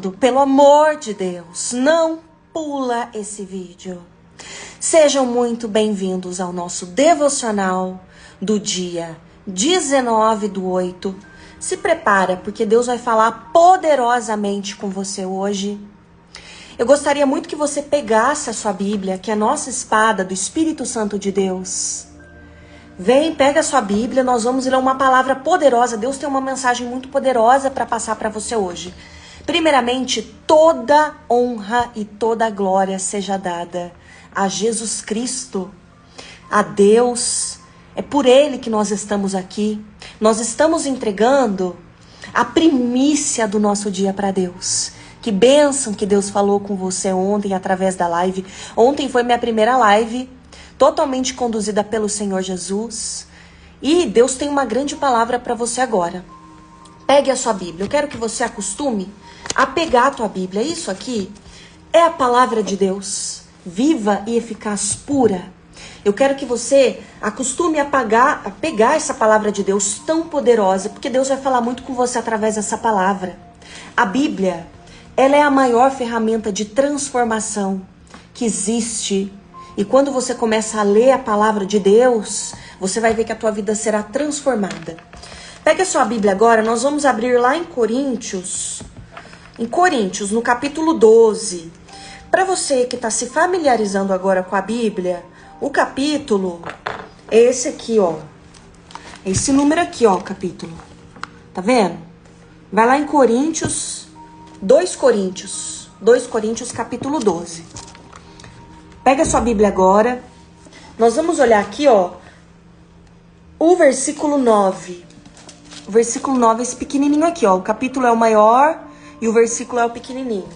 querido, pelo amor de Deus, não pula esse vídeo. Sejam muito bem-vindos ao nosso devocional do dia 19/8. Se prepara, porque Deus vai falar poderosamente com você hoje. Eu gostaria muito que você pegasse a sua Bíblia, que é a nossa espada do Espírito Santo de Deus. Vem, pega a sua Bíblia, nós vamos ler uma palavra poderosa. Deus tem uma mensagem muito poderosa para passar para você hoje. Primeiramente, toda honra e toda glória seja dada a Jesus Cristo, a Deus. É por Ele que nós estamos aqui. Nós estamos entregando a primícia do nosso dia para Deus. Que bênção que Deus falou com você ontem através da live. Ontem foi minha primeira live, totalmente conduzida pelo Senhor Jesus. E Deus tem uma grande palavra para você agora. Pegue a sua Bíblia. Eu quero que você acostume a pegar a tua Bíblia. Isso aqui é a palavra de Deus, viva e eficaz, pura. Eu quero que você acostume a pegar essa palavra de Deus tão poderosa, porque Deus vai falar muito com você através dessa palavra. A Bíblia, ela é a maior ferramenta de transformação que existe. E quando você começa a ler a palavra de Deus, você vai ver que a tua vida será transformada. Pega a sua Bíblia agora, nós vamos abrir lá em Coríntios, no capítulo 12. Para você que está se familiarizando agora com a Bíblia, o capítulo é esse aqui, ó. Esse número aqui, ó, o capítulo. Tá vendo? Vai lá em Coríntios, 2 Coríntios, capítulo 12. Pega a sua Bíblia agora. Nós vamos olhar aqui, ó, o versículo 9. O versículo 9 é esse pequenininho aqui, ó. O capítulo é o maior e o versículo é o pequenininho.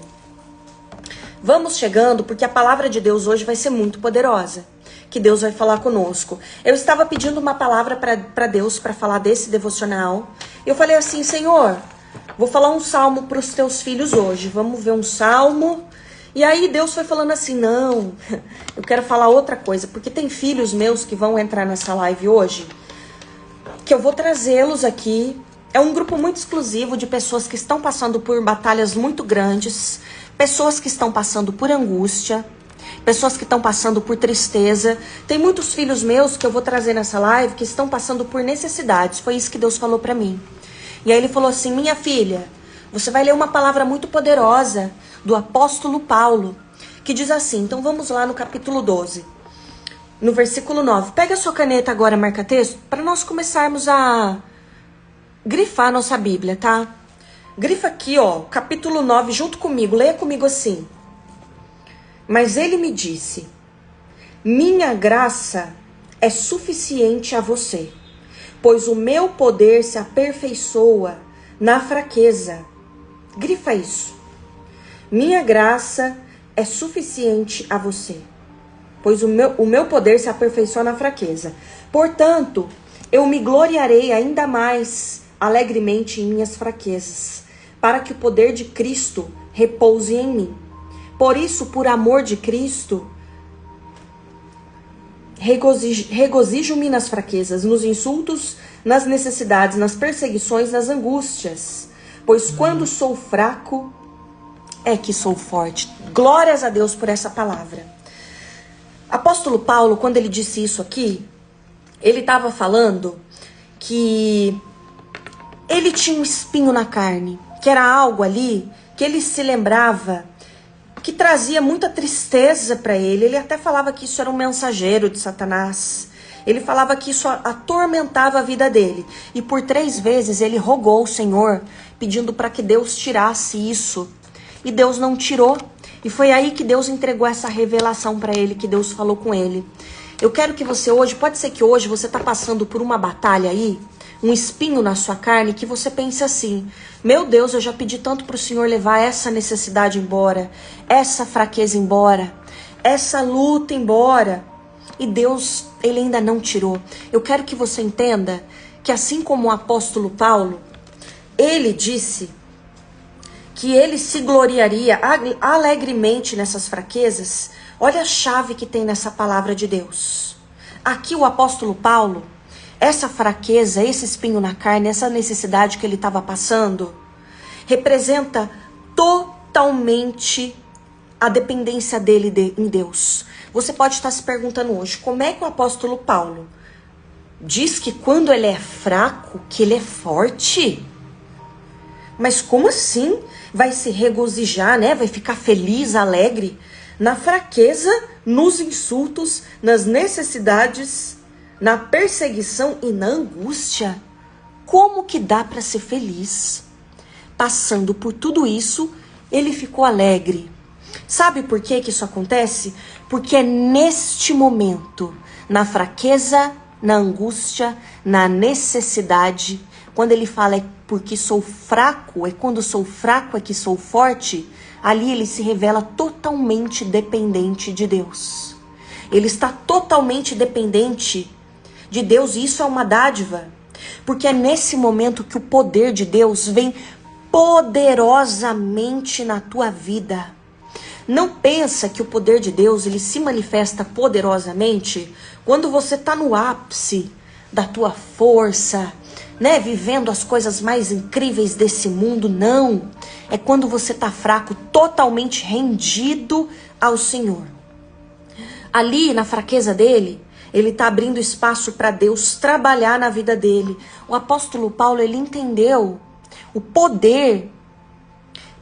Vamos chegando, porque a palavra de Deus hoje vai ser muito poderosa. Que Deus vai falar conosco. Eu estava pedindo uma palavra para Deus para falar desse devocional. Eu falei assim, Senhor, vou falar um salmo para os teus filhos hoje. Vamos ver um salmo. E aí Deus foi falando assim, não, eu quero falar outra coisa, porque tem filhos meus que vão entrar nessa live hoje, que eu vou trazê-los aqui. É um grupo muito exclusivo de pessoas que estão passando por batalhas muito grandes, pessoas que estão passando por angústia, pessoas que estão passando por tristeza. Tem muitos filhos meus que eu vou trazer nessa live que estão passando por necessidades. Foi isso que Deus falou pra mim. E aí ele falou assim, minha filha, você vai ler uma palavra muito poderosa do apóstolo Paulo, que diz assim. Então vamos lá no capítulo 12, no versículo 9. Pega a sua caneta agora, marca texto, para nós começarmos a grifar nossa Bíblia, tá? Grifa aqui, ó, capítulo 9, junto comigo, leia comigo assim. Mas ele me disse, minha graça é suficiente a você, pois o meu poder se aperfeiçoa na fraqueza. Grifa isso. Minha graça é suficiente a você, pois o meu poder se aperfeiçoa na fraqueza. Portanto, eu me gloriarei ainda mais alegremente em minhas fraquezas, para que o poder de Cristo repouse em mim. Por isso, por amor de Cristo, regozijo-me nas fraquezas, nos insultos, nas necessidades, nas perseguições, nas angústias. Pois quando sou fraco, é que sou forte. Glórias a Deus por essa palavra. Apóstolo Paulo, quando ele disse isso aqui, ele estava falando que ele tinha um espinho na carne, que era algo ali que ele se lembrava, que trazia muita tristeza para ele. Ele até falava que isso era um mensageiro de Satanás. Ele falava que isso atormentava a vida dele. E por 3 vezes ele rogou ao Senhor, pedindo para que Deus tirasse isso. E Deus não tirou. E foi aí que Deus entregou essa revelação para ele, que Deus falou com ele. Eu quero que você hoje, pode ser que hoje você está passando por uma batalha aí, um espinho na sua carne, que você pense assim, meu Deus, eu já pedi tanto para o Senhor levar essa necessidade embora, essa fraqueza embora, essa luta embora. E Deus, ele ainda não tirou. Eu quero que você entenda que assim como o apóstolo Paulo, ele disse que ele se gloriaria alegremente nessas fraquezas. Olha a chave que tem nessa palavra de Deus. Aqui o apóstolo Paulo, essa fraqueza, esse espinho na carne, essa necessidade que ele estava passando, representa totalmente a dependência dele em Deus. Você pode estar se perguntando hoje, como é que o apóstolo Paulo diz que quando ele é fraco, que ele é forte? Mas como assim? Vai se regozijar, né? Vai ficar feliz, alegre na fraqueza, nos insultos, nas necessidades, na perseguição e na angústia. Como que dá para ser feliz? Passando por tudo isso, ele ficou alegre. Sabe por que isso acontece? Porque é neste momento, na fraqueza, na angústia, na necessidade, quando ele fala é porque sou fraco, é quando sou fraco é que sou forte, ali ele se revela totalmente dependente de Deus. Ele está totalmente dependente de Deus e isso é uma dádiva, porque é nesse momento que o poder de Deus vem poderosamente na tua vida. Não pensa que o poder de Deus ele se manifesta poderosamente quando você está no ápice da tua força, né? Vivendo as coisas mais incríveis desse mundo. Não. É quando você está fraco, totalmente rendido ao Senhor. Ali, na fraqueza dele, ele está abrindo espaço para Deus trabalhar na vida dele. O apóstolo Paulo, ele entendeu o poder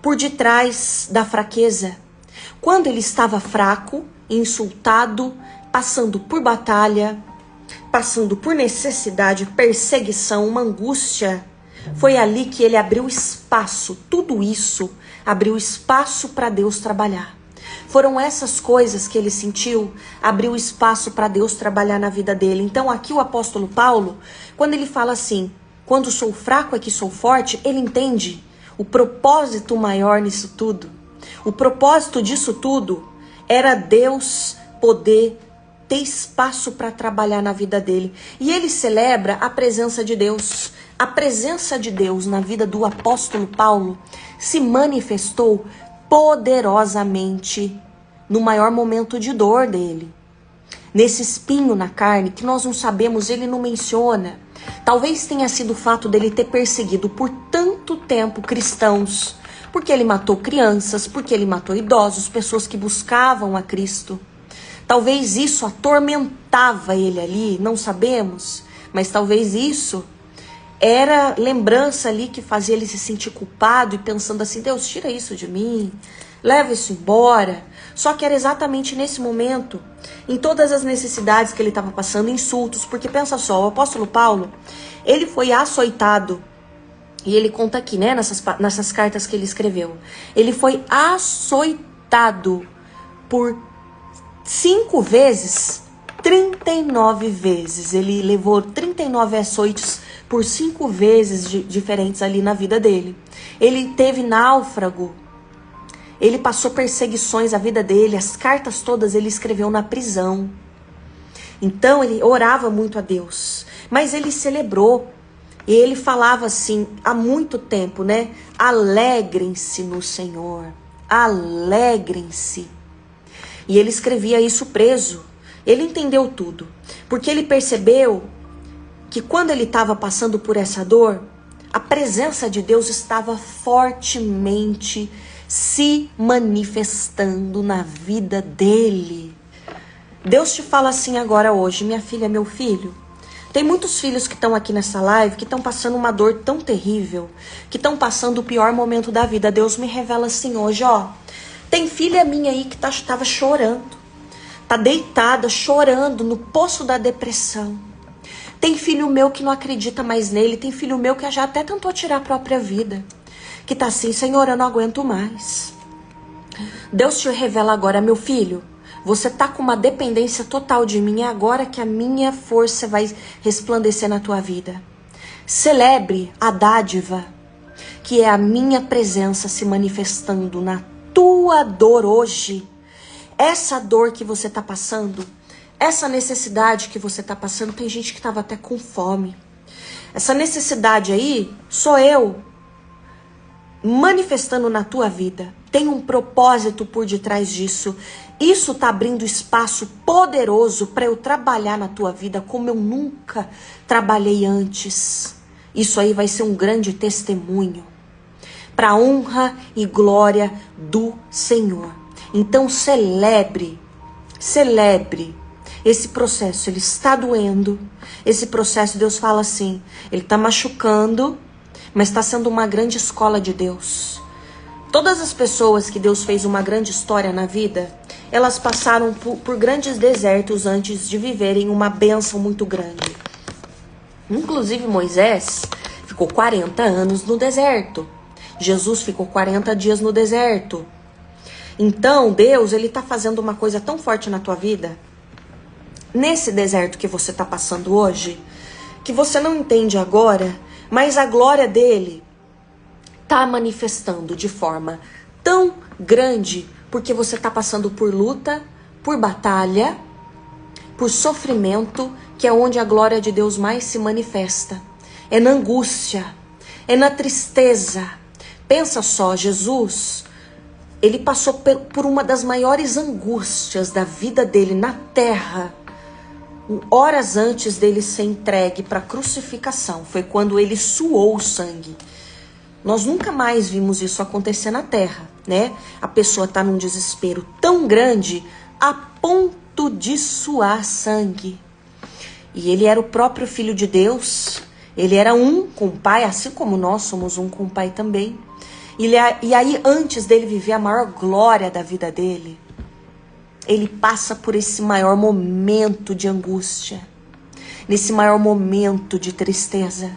por detrás da fraqueza. Quando ele estava fraco, insultado, passando por batalha, passando por necessidade, perseguição, uma angústia, foi ali que ele abriu espaço, tudo isso abriu espaço para Deus trabalhar. Foram essas coisas que ele sentiu, abriu espaço para Deus trabalhar na vida dele. Então aqui o apóstolo Paulo, quando ele fala assim, quando sou fraco é que sou forte, ele entende o propósito maior nisso tudo. O propósito disso tudo era Deus poder ter espaço para trabalhar na vida dele. E ele celebra a presença de Deus. A presença de Deus na vida do apóstolo Paulo se manifestou poderosamente no maior momento de dor dele. Nesse espinho na carne, que nós não sabemos, ele não menciona. Talvez tenha sido o fato dele ter perseguido por tanto tempo cristãos, porque ele matou crianças, porque ele matou idosos, pessoas que buscavam a Cristo. Talvez isso atormentava ele ali, não sabemos, mas talvez isso era lembrança ali que fazia ele se sentir culpado e pensando assim, Deus, tira isso de mim, leva isso embora. Só que era exatamente nesse momento, em todas as necessidades que ele estava passando, insultos, porque pensa só, o apóstolo Paulo, ele foi açoitado. E ele conta aqui, né, nessas cartas que ele escreveu. Ele foi açoitado por 5 vezes, 39 vezes. Ele levou 39 açoites por 5 vezes diferentes ali na vida dele. Ele teve náufrago. Ele passou perseguições a vida dele. As cartas todas ele escreveu na prisão. Então ele orava muito a Deus. Mas ele celebrou. E ele falava assim, há muito tempo, né? Alegrem-se no Senhor. Alegrem-se. E ele escrevia isso preso. Ele entendeu tudo. Porque ele percebeu que quando ele estava passando por essa dor, a presença de Deus estava fortemente se manifestando na vida dele. Deus te fala assim agora hoje, minha filha, meu filho. Tem muitos filhos que estão aqui nessa live que estão passando uma dor tão terrível, que estão passando o pior momento da vida. Deus me revela assim hoje, ó. Tem filha minha aí que estava chorando, tá deitada, chorando no poço da depressão. Tem filho meu que não acredita mais nele, tem filho meu que já até tentou tirar a própria vida, que tá assim, Senhor, eu não aguento mais. Deus te revela agora, meu filho, você tá com uma dependência total de mim, é agora que a minha força vai resplandecer na tua vida. Celebre a dádiva, que é a minha presença se manifestando na tua dor hoje. Essa dor que você tá passando, essa necessidade que você tá passando, tem gente que tava até com fome. Essa necessidade aí, sou eu manifestando na tua vida. Tem um propósito por detrás disso. Isso tá abrindo espaço poderoso para eu trabalhar na tua vida como eu nunca trabalhei antes. Isso aí vai ser um grande testemunho. para a honra e glória do Senhor. Então celebre esse processo. Ele está doendo. Esse processo, Deus fala assim, ele está machucando, mas está sendo uma grande escola de Deus. Todas as pessoas que Deus fez uma grande história na vida, elas passaram por grandes desertos antes de viverem uma bênção muito grande. Inclusive Moisés ficou 40 anos no deserto. Jesus ficou 40 dias no deserto. Então Deus, ele está fazendo uma coisa tão forte na tua vida, nesse deserto que você está passando hoje, que você não entende agora, mas a glória dele está manifestando de forma tão grande, porque você está passando por luta, por batalha, por sofrimento, que é onde a glória de Deus mais se manifesta. É na angústia, é na tristeza. Pensa só, Jesus, ele passou por uma das maiores angústias da vida dele na terra, horas antes dele ser entregue para a crucificação. Foi quando ele suou o sangue. Nós nunca mais vimos isso acontecer na terra, né? A pessoa está num desespero tão grande a ponto de suar sangue. E ele era o próprio Filho de Deus. Ele era um com o Pai, assim como nós somos um com o Pai também. E aí, antes dele viver a maior glória da vida dele, ele passa por esse maior momento de angústia, nesse maior momento de tristeza.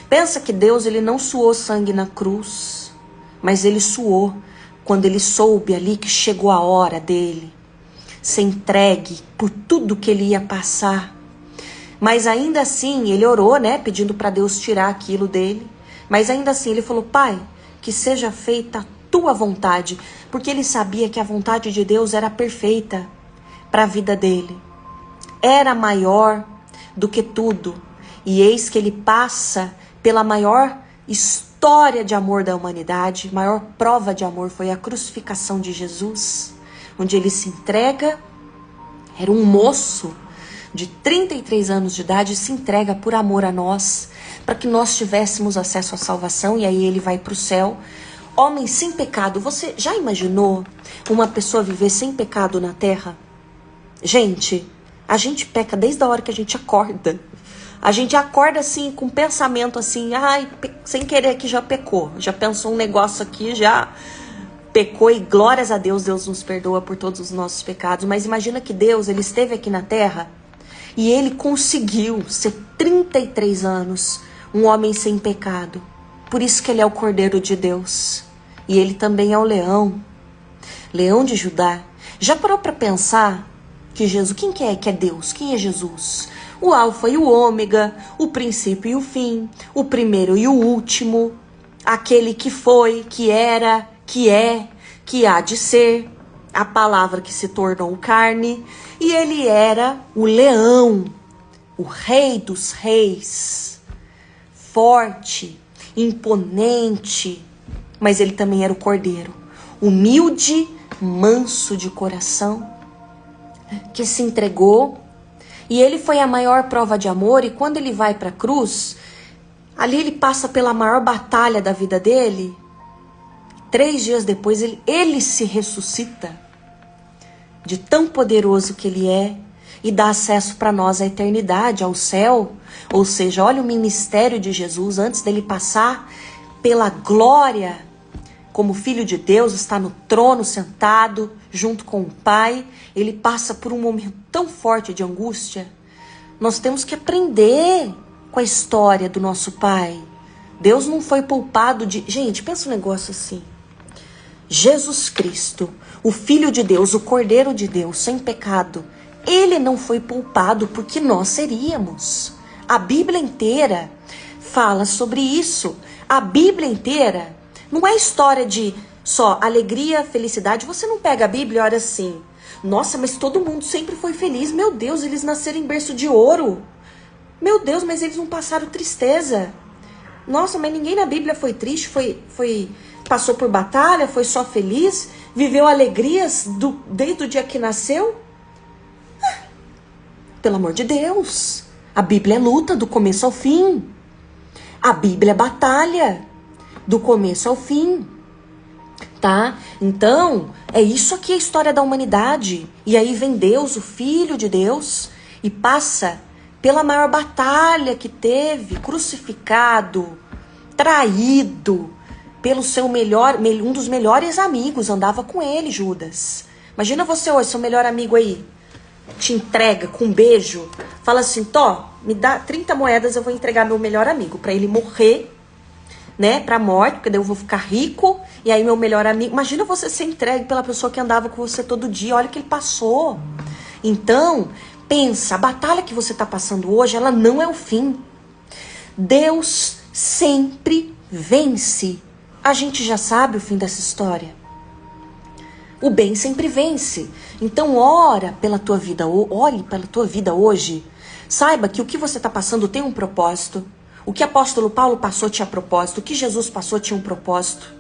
Pensa que Deus, ele não suou sangue na cruz, mas ele suou quando ele soube ali que chegou a hora dele ser entregue por tudo que ele ia passar. Mas ainda assim, ele orou, né, pedindo para Deus tirar aquilo dele. Mas ainda assim, ele falou, Pai, que seja feita a tua vontade, porque ele sabia que a vontade de Deus era perfeita para a vida dele. Era maior do que tudo. E eis que ele passa pela maior história de amor da humanidade, maior prova de amor foi a crucificação de Jesus, onde ele se entrega, era um moço de 33 anos de idade, se entrega por amor a nós, para que nós tivéssemos acesso à salvação, e aí ele vai para o céu. Homem sem pecado. Você já imaginou uma pessoa viver sem pecado na terra? Gente, a gente peca desde a hora que a gente acorda. A gente acorda assim, com pensamento assim, ai, sem querer que já pecou. Já pensou um negócio aqui, já pecou, e glórias a Deus, Deus nos perdoa por todos os nossos pecados. Mas imagina que Deus, ele esteve aqui na terra e ele conseguiu ser 33 anos um homem sem pecado. Por isso que ele é o Cordeiro de Deus. E ele também é o leão de Judá. Já parou para pensar que Jesus, quem que é Deus? Quem é Jesus? O alfa e o ômega, o princípio e o fim, o primeiro e o último, aquele que foi, que era, que é, que há de ser, a palavra que se tornou carne. E ele era o leão, o rei dos reis, forte, imponente, mas ele também era o cordeiro, humilde, manso de coração, que se entregou. E ele foi a maior prova de amor, e quando ele vai para a cruz, ali ele passa pela maior batalha da vida dele. 3 dias depois ele se ressuscita, de tão poderoso que ele é, e dá acesso para nós à eternidade, ao céu. Ou seja, olha o ministério de Jesus, antes dele passar pela glória, como Filho de Deus, está no trono sentado, junto com o Pai, ele passa por um momento tão forte de angústia. Nós temos que aprender com a história do nosso Pai. Deus não foi poupado de... Gente, pensa um negócio assim. Jesus Cristo, o Filho de Deus, o Cordeiro de Deus, sem pecado, ele não foi poupado porque nós seríamos. A Bíblia inteira fala sobre isso. A Bíblia inteira não é história de só alegria, felicidade. Você não pega a Bíblia e olha assim, nossa, mas todo mundo sempre foi feliz. Meu Deus, eles nasceram em berço de ouro. Meu Deus, mas eles não passaram tristeza. Nossa, mas ninguém na Bíblia foi triste, passou por batalha, foi só feliz, viveu alegrias desde o dia que nasceu. Pelo amor de Deus, a Bíblia é luta do começo ao fim. A Bíblia é batalha. do começo ao fim, tá? Então, é isso aqui a história da humanidade. E aí vem Deus, o Filho de Deus, e passa pela maior batalha que teve, crucificado, traído pelo seu um dos melhores amigos, andava com ele, Judas. Imagina você hoje, seu melhor amigo aí, te entrega com um beijo, fala assim, Tó, me dá 30 moedas, eu vou entregar meu melhor amigo, pra ele morrer, né, pra morte, porque daí eu vou ficar rico, e aí meu melhor amigo, imagina você ser entregue pela pessoa que andava com você todo dia, olha o que ele passou. Então, pensa, a batalha que você tá passando hoje, ela não é o fim. Deus sempre vence. A gente já sabe o fim dessa história. O bem sempre vence. Então ora pela tua vida, olhe pela tua vida hoje. Saiba que o que você está passando tem um propósito. O que o apóstolo Paulo passou tinha propósito. O que Jesus passou tinha um propósito.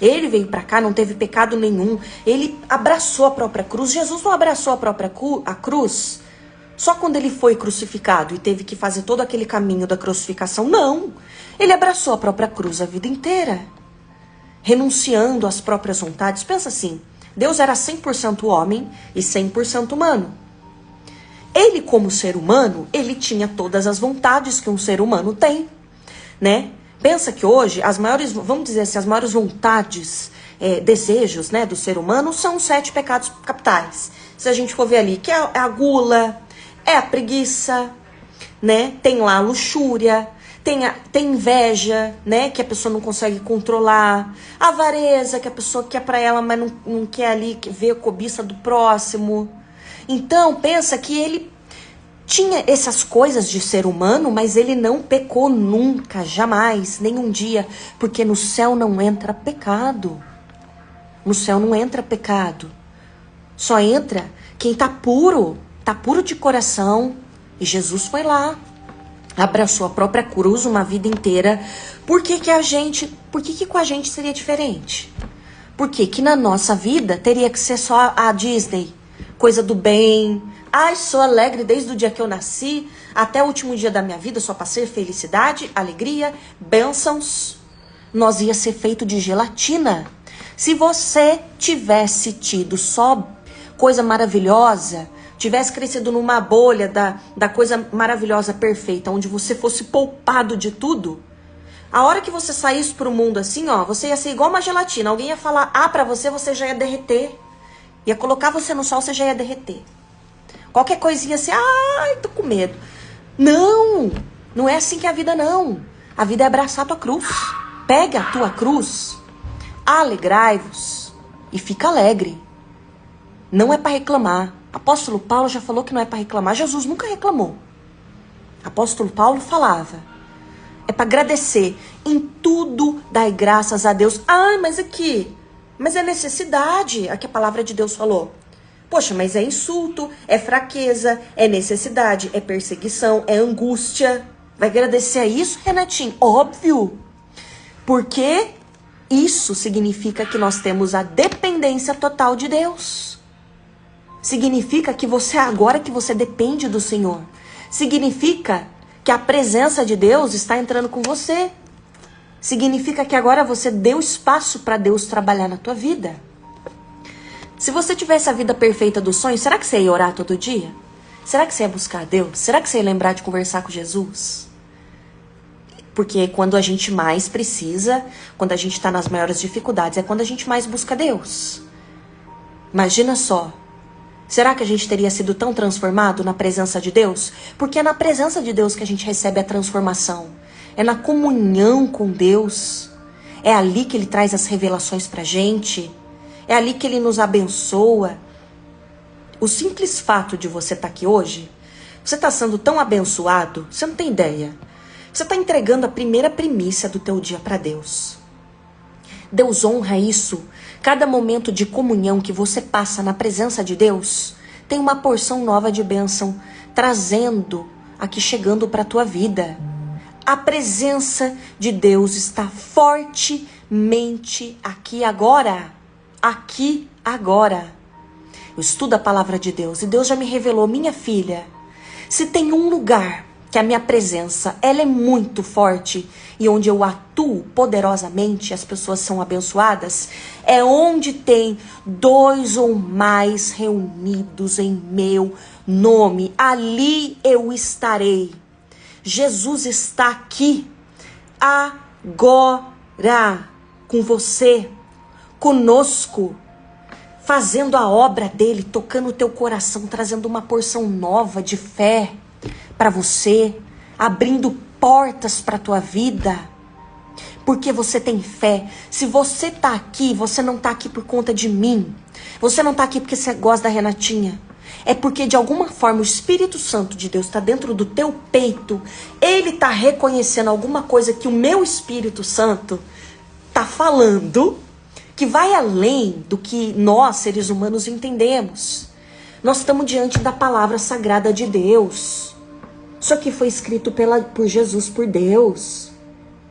Ele veio para cá, não teve pecado nenhum. Ele abraçou a própria cruz. Jesus não abraçou a própria cruz só quando ele foi crucificado e teve que fazer todo aquele caminho da crucificação. Não. Ele abraçou a própria cruz a vida inteira, renunciando às próprias vontades. Pensa assim, Deus era 100% homem e 100% humano. Ele, como ser humano, ele tinha todas as vontades que um ser humano tem, né? Pensa que hoje, as maiores, vamos dizer assim, as maiores vontades, desejos, né, do ser humano são os 7 pecados capitais. Se a gente for ver ali, que é a gula, é a preguiça, né? Tem lá a luxúria, tem inveja, né? Que a pessoa não consegue controlar. A avareza, que a pessoa quer pra ela, mas não quer ali ver a cobiça do próximo. Então, pensa que ele tinha essas coisas de ser humano, mas ele não pecou nunca, jamais, nenhum dia. Porque no céu não entra pecado. No céu não entra pecado. Só entra quem tá puro de coração. E Jesus foi lá, abraçou a própria cruz uma vida inteira. Por que com a gente seria diferente? Por que na nossa vida teria que ser só a Disney? Coisa do bem. Ai, sou alegre desde o dia que eu nasci até o último dia da minha vida, só passei felicidade, alegria, bênçãos. Nós ia ser feito de gelatina. Se você tivesse tido só coisa maravilhosa, tivesse crescido numa bolha da coisa maravilhosa, perfeita, onde você fosse poupado de tudo, a hora que você saísse pro mundo assim, ó, você ia ser igual uma gelatina. Alguém ia falar pra você, você já ia derreter. Ia colocar você no sol, você já ia derreter. Qualquer coisinha assim, ai, tô com medo. Não, não é assim que é a vida, não. A vida é abraçar a tua cruz. Pega a tua cruz, alegrai-vos e fica alegre. Não é para reclamar. Apóstolo Paulo já falou que não é para reclamar. Jesus nunca reclamou. Apóstolo Paulo falava. É para agradecer. Em tudo dai graças a Deus. Ah, mas aqui. Mas é necessidade. Aqui a palavra de Deus falou. Poxa, mas é insulto, é fraqueza, é necessidade, é perseguição, é angústia. Vai agradecer a isso, Renatinho? Óbvio. Porque isso significa que nós temos a dependência total de Deus. Significa que agora que você depende do Senhor. Significa que a presença de Deus está entrando com você. Significa que agora você deu espaço para Deus trabalhar na tua vida. Se você tivesse a vida perfeita do sonho, será que você ia orar todo dia? Será que você ia buscar Deus? Será que você ia lembrar de conversar com Jesus? Porque quando a gente mais precisa, quando a gente está nas maiores dificuldades, é quando a gente mais busca Deus. Imagina só. Será que a gente teria sido tão transformado na presença de Deus? Porque é na presença de Deus que a gente recebe a transformação. É na comunhão com Deus. É ali que Ele traz as revelações pra gente. É ali que Ele nos abençoa. O simples fato de você estar aqui hoje, você está sendo tão abençoado, você não tem ideia. Você está entregando a primeira primícia do teu dia para Deus. Deus honra isso. Cada momento de comunhão que você passa na presença de Deus tem uma porção nova de bênção trazendo aqui, chegando para a tua vida. A presença de Deus está fortemente aqui agora. Aqui agora. Eu estudo a palavra de Deus e Deus já me revelou, minha filha, se tem um lugar que a minha presença, ela é muito forte e onde eu atuo poderosamente, as pessoas são abençoadas, é onde tem 2 ou mais reunidos em meu nome. Ali eu estarei. Jesus está aqui, agora, com você, conosco, fazendo a obra dele, tocando o teu coração, trazendo uma porção nova de fé para você, abrindo portas para a tua vida, porque você tem fé. Se você tá aqui, você não tá aqui por conta de mim, você não tá aqui porque você gosta da Renatinha, é porque de alguma forma o Espírito Santo de Deus está dentro do teu peito, ele tá reconhecendo alguma coisa que o meu Espírito Santo tá falando, que vai além do que nós, seres humanos, entendemos. Nós estamos diante da palavra sagrada de Deus. Isso aqui foi escrito por Jesus, por Deus.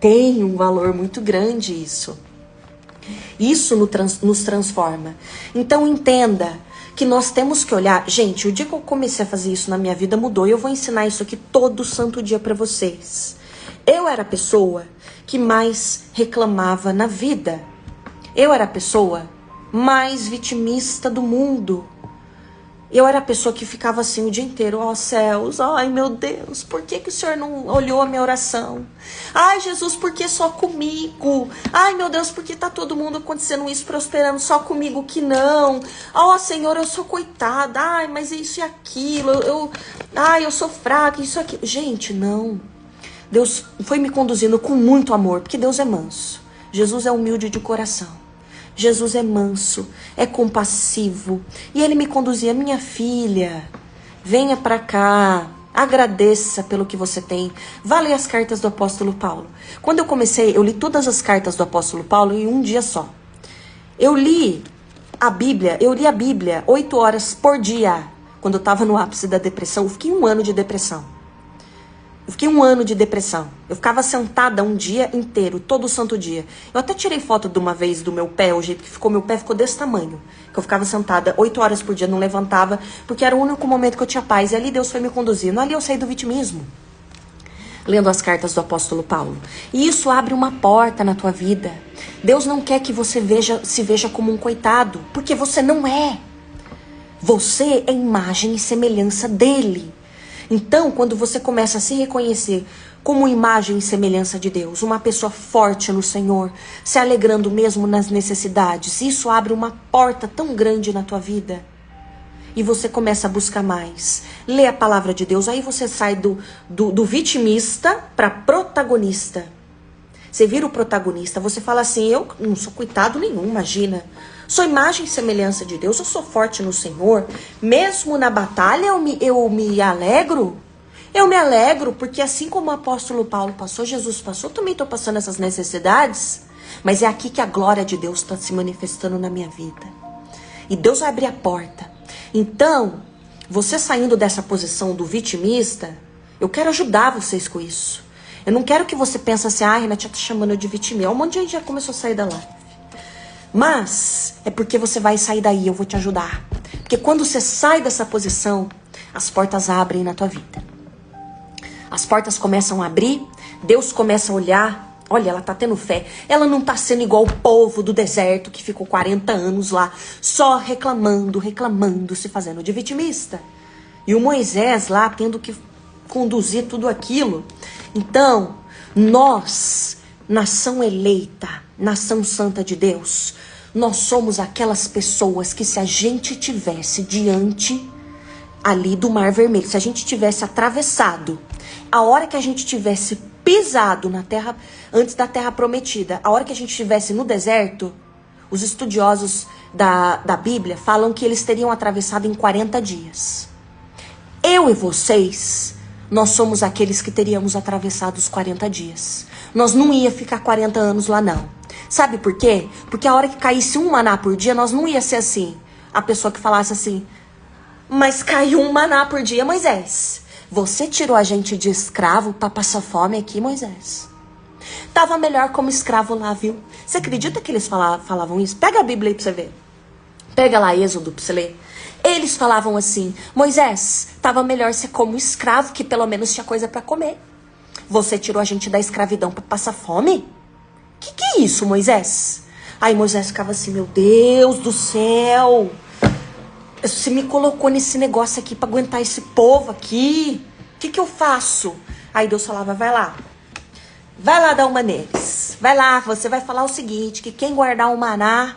Tem um valor muito grande isso. Isso nos transforma. Então entenda que nós temos que olhar. Gente, o dia que eu comecei a fazer isso na minha vida mudou. E eu vou ensinar isso aqui todo santo dia para vocês. Eu era a pessoa que mais reclamava na vida. Eu era a pessoa mais vitimista do mundo. Eu era a pessoa que ficava assim o dia inteiro, ó céus, ai meu Deus, por que o Senhor não olhou a minha oração? Ai Jesus, por que só comigo? Ai meu Deus, por que tá todo mundo acontecendo isso, prosperando, só comigo que não? Ó Senhor, eu sou coitada, ai mas isso e aquilo, eu sou fraca, isso e aquilo. Gente, não. Deus foi me conduzindo com muito amor, porque Deus é manso. Jesus é humilde de coração. Jesus é manso, é compassivo. E ele me conduzia, minha filha, venha pra cá, agradeça pelo que você tem. Vá ler as cartas do apóstolo Paulo. Quando eu comecei, eu li todas as cartas do apóstolo Paulo em um dia só. Eu li a Bíblia 8 horas por dia. Quando eu tava no ápice da depressão, eu fiquei 1 ano de depressão. Eu ficava sentada um dia inteiro, todo santo dia. Eu até tirei foto de uma vez do meu pé, o jeito que ficou, meu pé ficou desse tamanho. Que eu ficava sentada 8 horas por dia, não levantava, porque era o único momento que eu tinha paz. E ali Deus foi me conduzindo. Ali eu saí do vitimismo, lendo as cartas do apóstolo Paulo. E isso abre uma porta na tua vida. Deus não quer que você se veja como um coitado, porque você não é. Você é imagem e semelhança dele. Então, quando você começa a se reconhecer como imagem e semelhança de Deus, uma pessoa forte no Senhor, se alegrando mesmo nas necessidades, isso abre uma porta tão grande na tua vida. E você começa a buscar mais. Lê a palavra de Deus, aí você sai do vitimista para protagonista. Você vira o protagonista, você fala assim, eu não sou coitado nenhum, imagina. Sou imagem e semelhança de Deus, eu sou forte no Senhor. Mesmo na batalha eu me alegro. Eu me alegro porque assim como o apóstolo Paulo passou, Jesus passou, eu também estou passando essas necessidades. Mas é aqui que a glória de Deus está se manifestando na minha vida. E Deus vai abrir a porta. Então, você saindo dessa posição do vitimista, eu quero ajudar vocês com isso. Eu não quero que você pense assim, ah, Renata tá chamando eu de vitimista. Um monte de gente já começou a sair da live. Mas é porque você vai sair daí, eu vou te ajudar. Porque quando você sai dessa posição, as portas abrem na tua vida. As portas começam a abrir, Deus começa a olhar, olha, ela tá tendo fé. Ela não tá sendo igual o povo do deserto que ficou 40 anos lá, só reclamando, se fazendo de vitimista. E o Moisés lá tendo que conduzir tudo aquilo. Então, nós, nação eleita, nação santa de Deus, nós somos aquelas pessoas que se a gente tivesse diante ali do Mar Vermelho, se a gente tivesse atravessado, a hora que a gente tivesse pisado na terra, antes da terra prometida, a hora que a gente estivesse no deserto, os estudiosos da Bíblia falam que eles teriam atravessado em 40 dias. Eu e vocês, nós somos aqueles que teríamos atravessado os 40 dias. Nós não ia ficar 40 anos lá não. Sabe por quê? Porque a hora que caísse um maná por dia, nós não ia ser assim. A pessoa que falasse assim, mas caiu um maná por dia, Moisés. Você tirou a gente de escravo pra passar fome aqui, Moisés. Tava melhor como escravo lá, viu? Você acredita que eles falavam isso? Pega a Bíblia aí pra você ver. Pega lá Êxodo pra você ler. Eles falavam assim: Moisés, tava melhor ser como escravo, que pelo menos tinha coisa para comer. Você tirou a gente da escravidão para passar fome? Que é isso, Moisés? Aí Moisés ficava assim: meu Deus do céu, você me colocou nesse negócio aqui para aguentar esse povo aqui. O que eu faço? Aí Deus falava: vai lá dar uma neles. Vai lá, você vai falar o seguinte, que quem guardar o maná,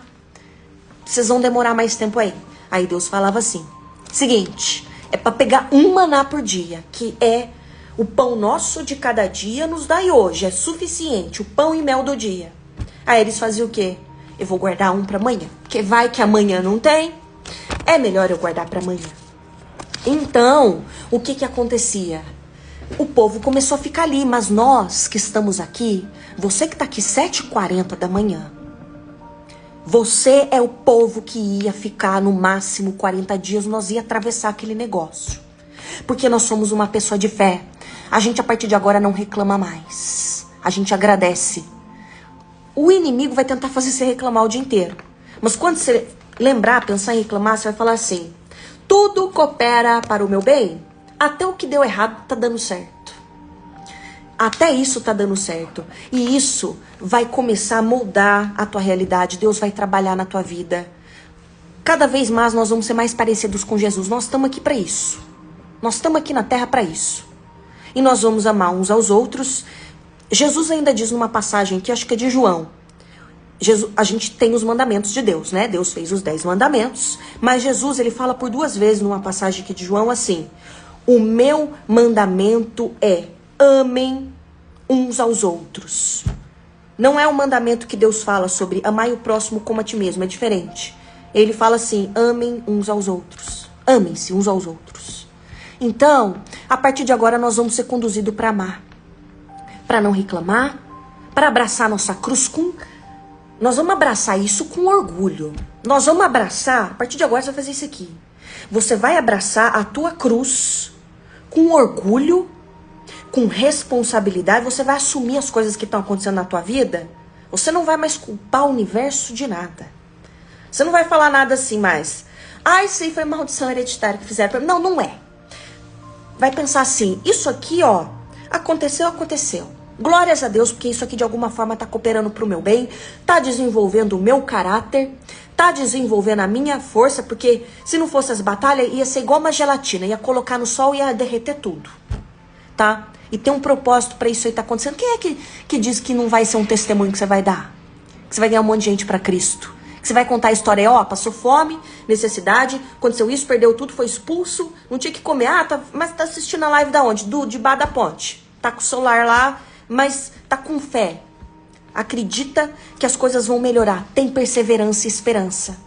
vocês vão demorar mais tempo aí. Aí Deus falava assim: seguinte, é para pegar um maná por dia, que é o pão nosso de cada dia nos dai hoje, é suficiente, o pão e mel do dia. Aí eles faziam o quê? Eu vou guardar um para amanhã, porque vai que amanhã não tem, é melhor eu guardar para amanhã. Então, o que acontecia? O povo começou a ficar ali, mas nós que estamos aqui, você que está aqui 7h40 da manhã, você é o povo que ia ficar no máximo 40 dias, nós ia atravessar aquele negócio. Porque nós somos uma pessoa de fé. A gente a partir de agora não reclama mais. A gente agradece. O inimigo vai tentar fazer você reclamar o dia inteiro. Mas quando você lembrar, pensar em reclamar, você vai falar assim: tudo coopera para o meu bem. Até o que deu errado tá dando certo. Até isso tá dando certo. E isso vai começar a moldar a tua realidade. Deus vai trabalhar na tua vida. Cada vez mais nós vamos ser mais parecidos com Jesus. Nós estamos aqui para isso. Nós estamos aqui na terra para isso. E nós vamos amar uns aos outros. Jesus ainda diz numa passagem que acho que é de João. A gente tem os mandamentos de Deus, né? Deus fez os 10 mandamentos. Mas Jesus, ele fala por 2 vezes numa passagem aqui de João assim: o meu mandamento é: amem uns aos outros. Não é um mandamento que Deus fala sobre amai o próximo como a ti mesmo, é diferente. Ele fala assim: amem uns aos outros. Amem-se uns aos outros. Então, a partir de agora nós vamos ser conduzidos para amar, para não reclamar, para abraçar nossa cruz com... Nós vamos abraçar isso com orgulho. Nós vamos abraçar, a partir de agora você vai fazer isso aqui. Você vai abraçar a tua cruz com orgulho, com responsabilidade. Você vai assumir as coisas que estão acontecendo na tua vida. Você não vai mais culpar o universo de nada. Você não vai falar nada assim mais: ah, isso aí foi maldição hereditária que fizeram pra mim. Não, não é. Vai pensar assim: isso aqui, ó, aconteceu. Glórias a Deus, porque isso aqui de alguma forma tá cooperando pro meu bem, tá desenvolvendo o meu caráter, tá desenvolvendo a minha força, porque se não fosse as batalhas, ia ser igual uma gelatina, ia colocar no sol e ia derreter tudo, tá? E tem um propósito pra isso aí tá acontecendo. Quem é que diz que não vai ser um testemunho que você vai dar? Que você vai ganhar um monte de gente pra Cristo? Que você vai contar a história, ó, passou fome, necessidade, aconteceu isso, perdeu tudo, foi expulso, não tinha que comer. Ah, mas tá assistindo a live da onde? De Bar da Ponte. Tá com o celular lá, mas tá com fé. Acredita que as coisas vão melhorar. Tem perseverança e esperança.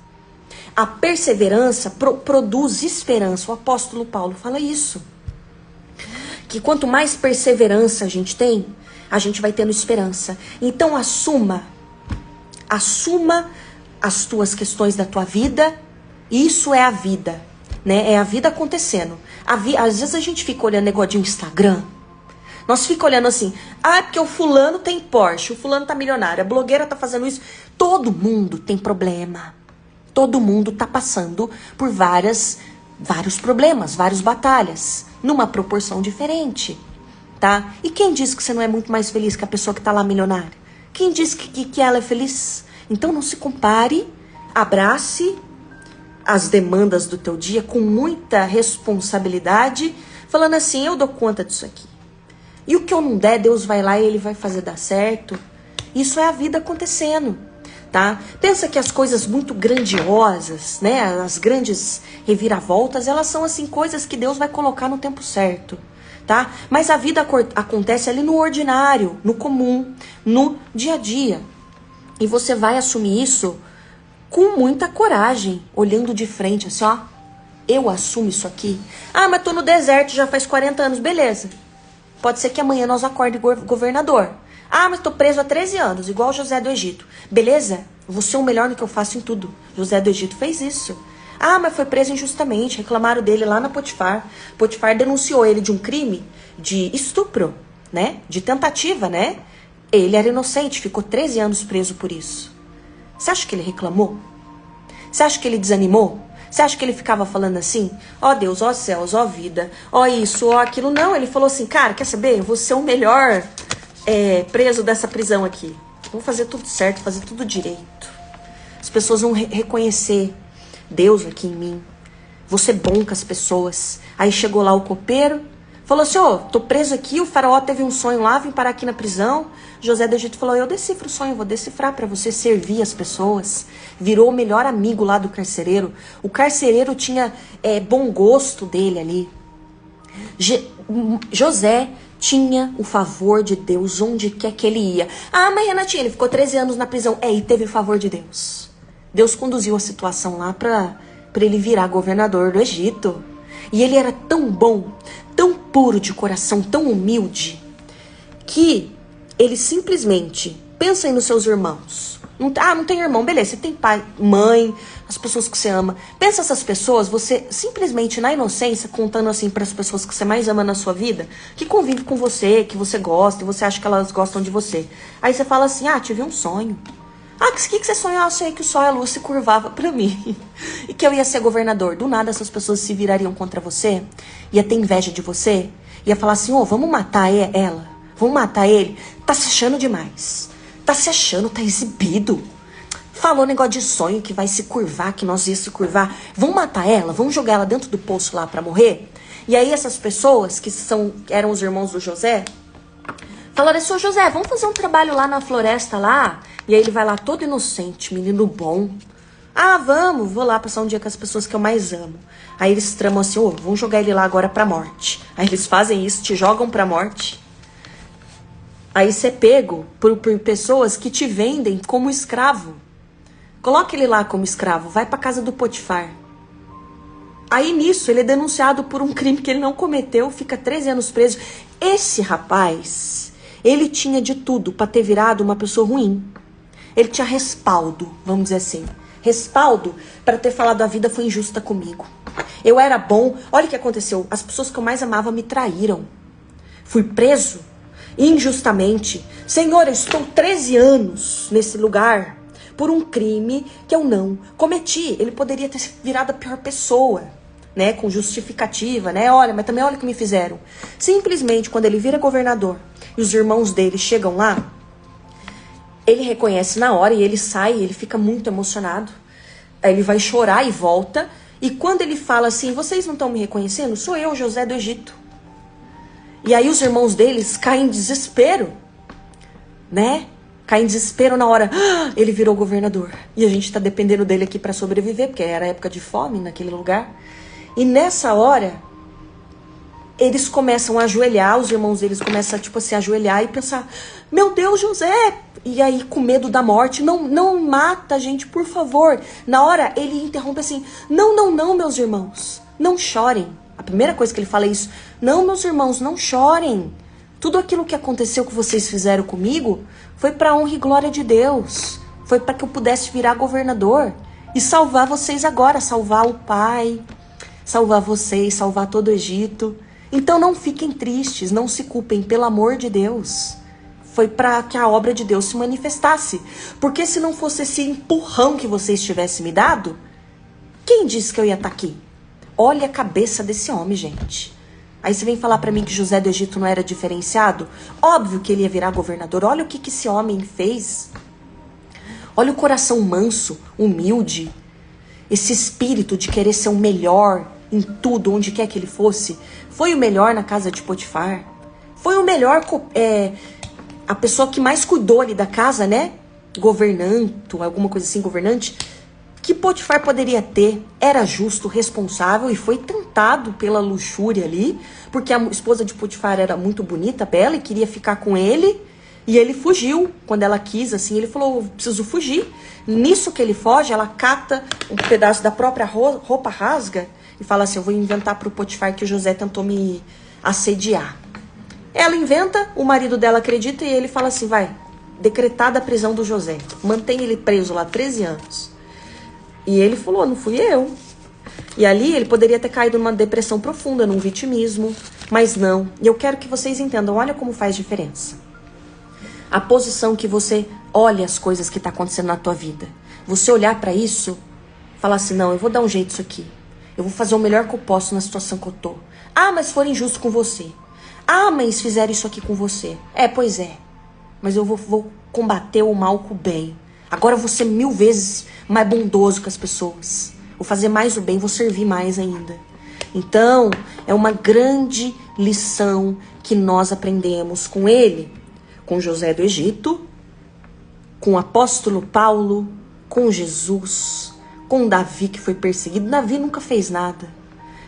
A perseverança produz esperança. O apóstolo Paulo fala isso. Que quanto mais perseverança a gente tem, a gente vai tendo esperança. Então assuma as tuas questões da tua vida. Isso é a vida, né? É a vida acontecendo. Às vezes a gente fica olhando negócio de Instagram. Nós fica olhando assim: ah, porque o fulano tem Porsche, o fulano tá milionário, a blogueira tá fazendo isso. Todo mundo tem problema. Todo mundo tá passando por vários problemas, várias batalhas, numa proporção diferente, tá? E quem diz que você não é muito mais feliz que a pessoa que tá lá milionária? Quem diz que ela é feliz? Então não se compare, abrace as demandas do teu dia com muita responsabilidade, falando assim: eu dou conta disso aqui. E o que eu não der, Deus vai lá e Ele vai fazer dar certo. Isso é a vida acontecendo, tá? Pensa que as coisas muito grandiosas, né? As grandes reviravoltas, elas são assim coisas que Deus vai colocar no tempo certo, tá? Mas a vida acontece ali no ordinário, no comum, no dia a dia. E você vai assumir isso com muita coragem, olhando de frente assim, ó. Eu assumo isso aqui. Ah, mas tô no deserto já faz 40 anos, beleza. Pode ser que amanhã nós acorde governador. Ah, mas tô preso há 13 anos, igual José do Egito. Beleza, você é o melhor no que eu faço em tudo. José do Egito fez isso. Ah, mas foi preso injustamente, reclamaram dele lá na Potifar. Potifar denunciou ele de um crime de estupro, né? De tentativa, né? Ele era inocente, ficou 13 anos preso por isso. Você acha que ele reclamou? Você acha que ele desanimou? Você acha que ele ficava falando assim? Ó Deus, ó céus, ó vida, ó isso, ó aquilo. Não, ele falou assim, cara, quer saber? Eu vou ser o melhor preso dessa prisão aqui. Vou fazer tudo certo, fazer tudo direito. As pessoas vão reconhecer Deus aqui em mim. Vou ser bom com as pessoas. Aí chegou lá o copeiro, falou assim, tô preso aqui, o faraó teve um sonho lá, vim parar aqui na prisão. José do Egito falou, eu decifro o sonho, vou decifrar para você servir as pessoas. Virou o melhor amigo lá do carcereiro. O carcereiro tinha bom gosto dele ali. José tinha o favor de Deus onde quer que ele ia. Ah, mas Renatinha, ele ficou 13 anos na prisão. E teve o favor de Deus. Deus conduziu a situação lá para ele virar governador do Egito. E ele era tão bom, tão puro de coração, tão humilde, que ele simplesmente, pensa aí nos seus irmãos. Não tem irmão, beleza, você tem pai, mãe, as pessoas que você ama. Pensa essas pessoas, você simplesmente na inocência, contando assim para as pessoas que você mais ama na sua vida, que convive com você, que você gosta, e você acha que elas gostam de você. Aí você fala assim, tive um sonho. O que você sonhou? Eu sei que o sol e a lua se curvava pra mim. E que eu ia ser governador. Do nada essas pessoas se virariam contra você. Ia ter inveja de você. Ia falar assim, vamos matar ela. Vamos matar ele. Tá se achando demais. Tá se achando, tá exibido. Falou negócio de sonho que vai se curvar, que nós ia se curvar. Vamos matar ela? Vamos jogar ela dentro do poço lá pra morrer? E aí essas pessoas que eram os irmãos do José, falaram assim, José, vamos fazer um trabalho lá na floresta lá? E aí ele vai lá todo inocente, menino bom. Vou lá passar um dia com as pessoas que eu mais amo. Aí eles tramam assim, vamos jogar ele lá agora pra morte. Aí eles fazem isso, te jogam pra morte. Aí você é pego por pessoas que te vendem como escravo. Coloca ele lá como escravo, vai pra casa do Potifar. Aí nisso ele é denunciado por um crime que ele não cometeu, fica 13 anos preso. Esse rapaz, ele tinha de tudo pra ter virado uma pessoa ruim. Ele tinha respaldo, vamos dizer assim. Respaldo para ter falado a vida foi injusta comigo. Eu era bom. Olha o que aconteceu. As pessoas que eu mais amava me traíram. Fui preso injustamente. Senhor, eu estou 13 anos nesse lugar por um crime que eu não cometi. Ele poderia ter virado a pior pessoa, né? Com justificativa, né? Olha, mas também olha o que me fizeram. Simplesmente, quando ele vira governador e os irmãos dele chegam lá, ele reconhece na hora e ele sai, ele fica muito emocionado. Aí ele vai chorar e volta. E quando ele fala assim, vocês não estão me reconhecendo? Sou eu, José do Egito. E aí os irmãos deles caem em desespero, né? Caem em desespero na hora. Ele virou governador. E a gente tá dependendo dele aqui para sobreviver, porque era época de fome naquele lugar. E nessa hora, eles começam a ajoelhar, os irmãos deles começam tipo assim, a ajoelhar e pensar, meu Deus, José! E aí com medo da morte, não mata a gente, por favor. Na hora ele interrompe assim, não, meus irmãos, não chorem. A primeira coisa que ele fala é isso, não, meus irmãos, não chorem. Tudo aquilo que aconteceu que vocês fizeram comigo foi para honra e glória de Deus. Foi para que eu pudesse virar governador e salvar vocês agora, salvar o pai, salvar vocês, salvar todo o Egito. Então não fiquem tristes, não se culpem, pelo amor de Deus. Foi para que a obra de Deus se manifestasse. Porque se não fosse esse empurrão que vocês tivessem me dado, quem disse que eu ia estar aqui? Olha a cabeça desse homem, gente. Aí você vem falar para mim que José do Egito não era diferenciado? Óbvio que ele ia virar governador. Olha o que esse homem fez. Olha o coração manso, humilde. Esse espírito de querer ser o melhor em tudo, onde quer que ele fosse. Foi o melhor na casa de Potifar. Foi o melhor, a pessoa que mais cuidou ali da casa, né? Governanto, alguma coisa assim, governante. Que Potifar poderia ter. Era justo, responsável e foi tentado pela luxúria ali. Porque a esposa de Potifar era muito bonita, bela e queria ficar com ele. E ele fugiu. Quando ela quis, assim, ele falou, preciso fugir. Nisso que ele foge, ela cata um pedaço da própria roupa, rasga e fala assim, eu vou inventar pro Potifar que o José tentou me assediar. Ela inventa, o marido dela acredita e ele fala assim, vai, decretada a prisão do José. Mantém ele preso lá 13 anos. E ele falou, não fui eu. E ali ele poderia ter caído numa depressão profunda, num vitimismo. Mas não. E eu quero que vocês entendam, olha como faz diferença. A posição que você olha as coisas que estão acontecendo na tua vida. Você olhar para isso, falar assim, não, eu vou dar um jeito nisso aqui. Eu vou fazer o melhor que eu posso na situação que eu tô. Ah, mas foram injustos com você. Ah, mas fizeram isso aqui com você. Pois é. Mas eu vou combater o mal com o bem. Agora eu vou ser 1000 vezes mais bondoso com as pessoas. Vou fazer mais o bem, vou servir mais ainda. Então, é uma grande lição que nós aprendemos com ele, com José do Egito, com o apóstolo Paulo, com Jesus, com Davi que foi perseguido. Davi nunca fez nada.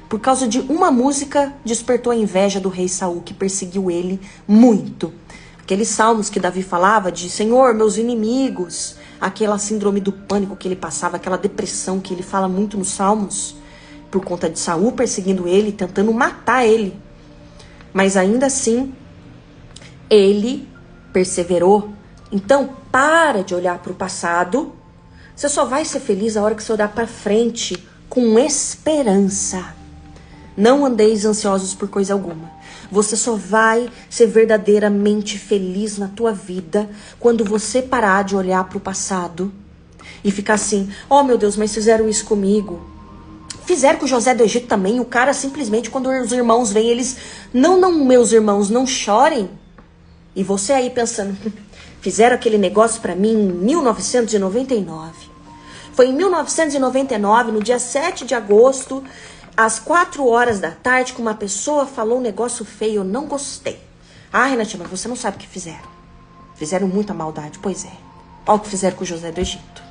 Por causa de uma música, despertou a inveja do rei Saul, que perseguiu ele muito. Aqueles salmos que Davi falava de Senhor, meus inimigos, aquela síndrome do pânico que ele passava, aquela depressão que ele fala muito nos salmos, por conta de Saul perseguindo ele, tentando matar ele. Mas ainda assim, ele perseverou. Então, para de olhar para o passado. Você só vai ser feliz a hora que você olhar para frente com esperança. Não andeis ansiosos por coisa alguma. Você só vai ser verdadeiramente feliz na tua vida quando você parar de olhar para o passado e ficar assim, oh meu Deus, mas fizeram isso comigo. Fizeram com o José do Egito também. O cara simplesmente, quando os irmãos vêm, eles, não, meus irmãos, não chorem. E você aí pensando, fizeram aquele negócio para mim em 1999. Foi em 1999, no dia 7 de agosto, às 4 horas da tarde, que uma pessoa falou um negócio feio, eu não gostei. Ah, Renatinha, mas você não sabe o que fizeram. Fizeram muita maldade, pois é. Olha o que fizeram com o José do Egito.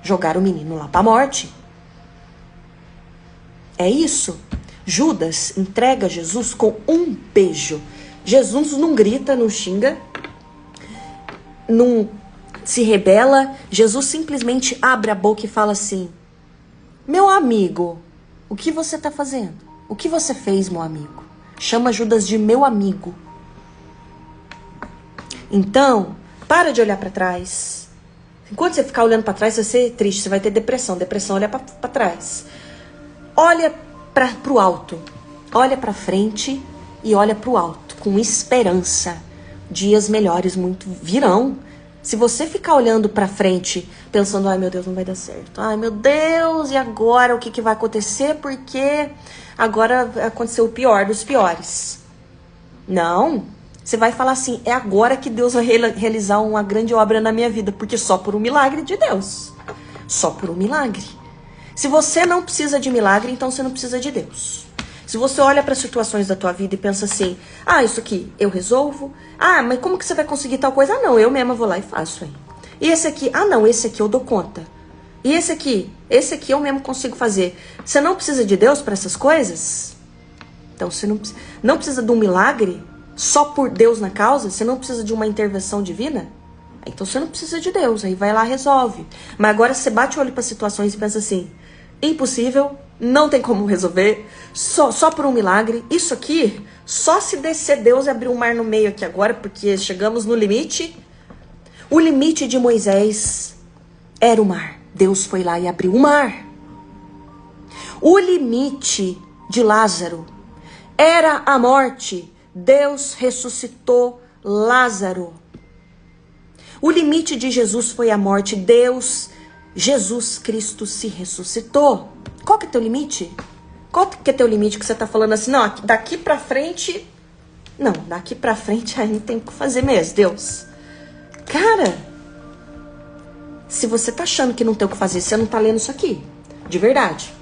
Jogaram o menino lá pra morte. É isso. Judas entrega Jesus com um beijo. Jesus não grita, não xinga, não se rebela. Jesus simplesmente abre a boca e fala assim, meu amigo, o que você está fazendo? O que você fez, meu amigo? Chama Judas de meu amigo. Então, para de olhar para trás. Enquanto você ficar olhando para trás, você vai ser triste, você vai ter depressão. Depressão, olha para trás. Olha para o alto. Olha para frente e olha para o alto, com esperança. Dias melhores muito virão. Se você ficar olhando pra frente, pensando, ai meu Deus, não vai dar certo. Ai meu Deus, e agora o que vai acontecer? Porque agora aconteceu o pior dos piores. Não, você vai falar assim, é agora que Deus vai realizar uma grande obra na minha vida. Porque só por um milagre de Deus. Só por um milagre. Se você não precisa de milagre, então você não precisa de Deus. Se você olha para as situações da tua vida e pensa assim, ah, isso aqui eu resolvo. Ah, mas como que você vai conseguir tal coisa? Ah, não, eu mesma vou lá e faço aí. E esse aqui? Ah, não, esse aqui eu dou conta. E esse aqui eu mesmo consigo fazer. Você não precisa de Deus para essas coisas? Então você não precisa de um milagre só por Deus na causa? Você não precisa de uma intervenção divina? Então você não precisa de Deus, aí vai lá e resolve. Mas agora você bate o olho para situações e pensa assim, impossível, não tem como resolver, só por um milagre. Isso aqui, só se descer Deus e abrir um mar no meio aqui agora, porque chegamos no limite. O limite de Moisés era o mar. Deus foi lá e abriu o mar. O limite de Lázaro era a morte. Deus ressuscitou Lázaro. O limite de Jesus foi a morte. Jesus Cristo se ressuscitou. Qual que é teu limite? Qual que é teu limite que você tá falando assim? Não, daqui pra frente... Não, daqui pra frente aí tem que fazer mesmo, Deus. Cara, se você tá achando que não tem o que fazer, você não tá lendo isso aqui. De verdade.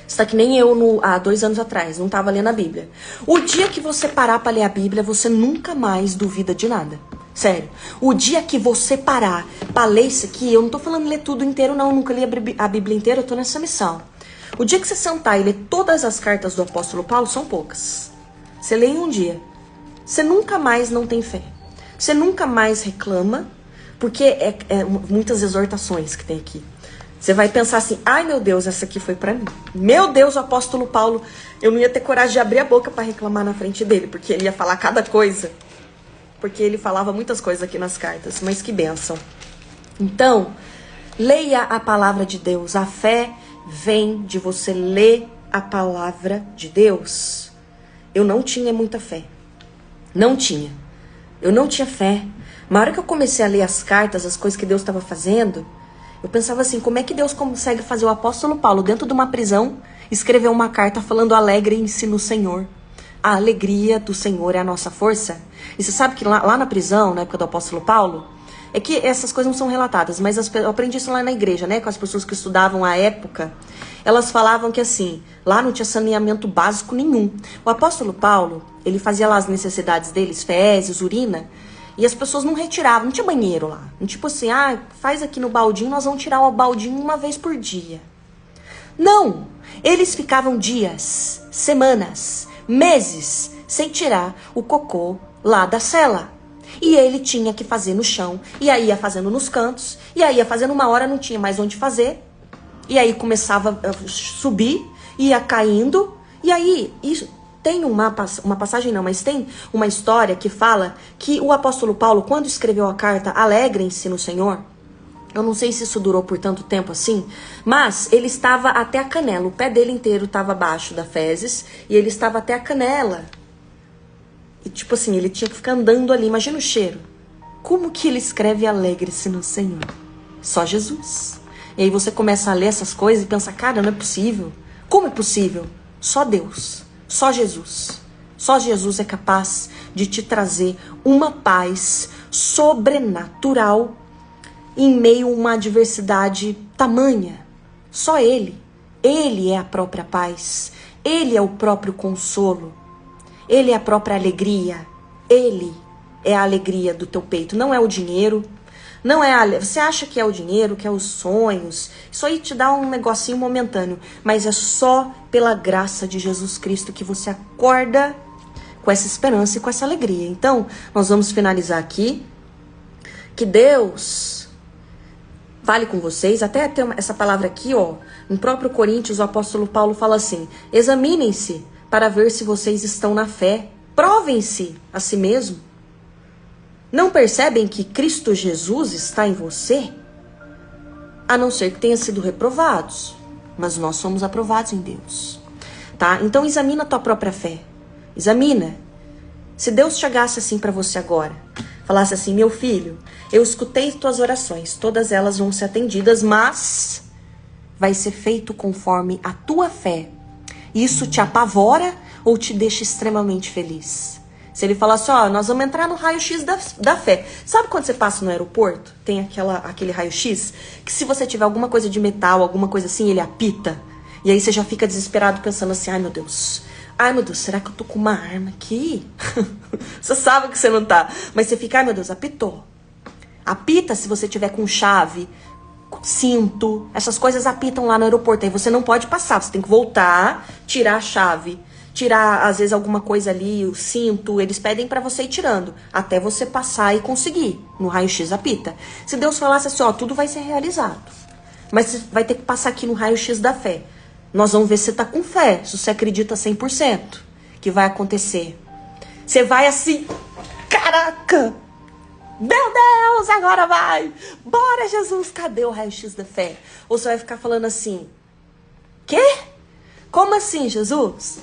Você tá que nem eu há 2 anos atrás, não tava lendo a Bíblia. O dia que você parar pra ler a Bíblia, você nunca mais duvida de nada. Sério. O dia que você parar pra ler isso aqui, eu não tô falando ler tudo inteiro, não. Eu nunca li a Bíblia inteira, eu tô nessa missão. O dia que você sentar e ler todas as cartas do apóstolo Paulo, são poucas. Você lê em um dia. Você nunca mais não tem fé. Você nunca mais reclama, porque é muitas exortações que tem aqui. Você vai pensar assim, ai meu Deus, essa aqui foi pra mim. Meu Deus, o apóstolo Paulo, eu não ia ter coragem de abrir a boca pra reclamar na frente dele, porque ele ia falar cada coisa. Porque ele falava muitas coisas aqui nas cartas, mas que bênção. Então, leia a palavra de Deus. A fé vem de você ler a palavra de Deus. Eu não tinha muita fé. Não tinha. Eu não tinha fé. Mas na hora que eu comecei a ler as cartas, as coisas que Deus estava fazendo, Eu pensava assim, como é que Deus consegue fazer o apóstolo Paulo, dentro de uma prisão, escrever uma carta falando alegrem-se no Senhor? A alegria do Senhor é a nossa força. E você sabe que lá na prisão, na época do apóstolo Paulo, é que essas coisas não são relatadas, mas eu aprendi isso lá na igreja, né? Com as pessoas que estudavam a época. Elas falavam que assim, lá não tinha saneamento básico nenhum. O apóstolo Paulo, ele fazia lá as necessidades deles, fezes, urina, e as pessoas não retiravam, não tinha banheiro lá. Não tipo assim, faz aqui no baldinho, nós vamos tirar o baldinho uma vez por dia. Não! Eles ficavam dias, semanas, meses, sem tirar o cocô lá da cela. E ele tinha que fazer no chão, e aí ia fazendo nos cantos, e aí ia fazendo uma hora, não tinha mais onde fazer, e aí começava a subir, ia caindo, e aí isso, tem uma passagem não, mas tem uma história que fala que o apóstolo Paulo, quando escreveu a carta Alegrem-se no Senhor, eu não sei se isso durou por tanto tempo assim, mas ele estava até a canela, o pé dele inteiro estava abaixo da fezes, e ele estava até a canela. E tipo assim, ele tinha que ficar andando ali, imagina o cheiro. Como que ele escreve alegre-se no Senhor? Só Jesus. E aí você começa a ler essas coisas e pensa, cara, não é possível. Como é possível? Só Deus, só Jesus. Só Jesus é capaz de te trazer uma paz sobrenatural em meio a uma adversidade tamanha. Só Ele. Ele é a própria paz. Ele é o próprio consolo. Ele é a própria alegria. Ele é a alegria do teu peito. Não é o dinheiro. Não é você acha que é o dinheiro, que é os sonhos. Isso aí te dá um negocinho momentâneo. Mas é só pela graça de Jesus Cristo que você acorda com essa esperança e com essa alegria. Então, nós vamos finalizar aqui. Que Deus fale com vocês. Até ter essa palavra aqui, ó. No próprio Coríntios, o apóstolo Paulo fala assim: examinem-se para ver se vocês estão na fé. Provem-se a si mesmo. Não percebem que Cristo Jesus está em você? A não ser que tenha sido reprovados. Mas nós somos aprovados em Deus. Tá? Então examina a tua própria fé. Examina. Se Deus chegasse assim para você agora, falasse assim: meu filho, eu escutei tuas orações, todas elas vão ser atendidas, mas vai ser feito conforme a tua fé. Isso te apavora ou te deixa extremamente feliz? Se ele falasse, nós vamos entrar no raio-x da fé. Sabe quando você passa no aeroporto? Tem aquele raio-x que se você tiver alguma coisa de metal, alguma coisa assim, ele apita. E aí você já fica desesperado pensando assim, ai meu Deus, será que eu tô com uma arma aqui? Você sabe que você não tá. Mas você fica, ai meu Deus, apitou. Apita se você tiver com chave, cinto, essas coisas apitam lá no aeroporto. Aí você não pode passar, você tem que voltar, tirar a chave, tirar às vezes alguma coisa ali, o cinto, eles pedem pra você ir tirando, até você passar e conseguir. No raio-x apita. Se Deus falasse assim, tudo vai ser realizado, mas você vai ter que passar aqui no raio-x da fé. Nós vamos ver se você tá com fé, se você acredita 100% que vai acontecer. Você vai assim, caraca, meu Deus, agora vai. Bora, Jesus, cadê o raio-x da fé? Ou você vai ficar falando assim, quê? Como assim, Jesus?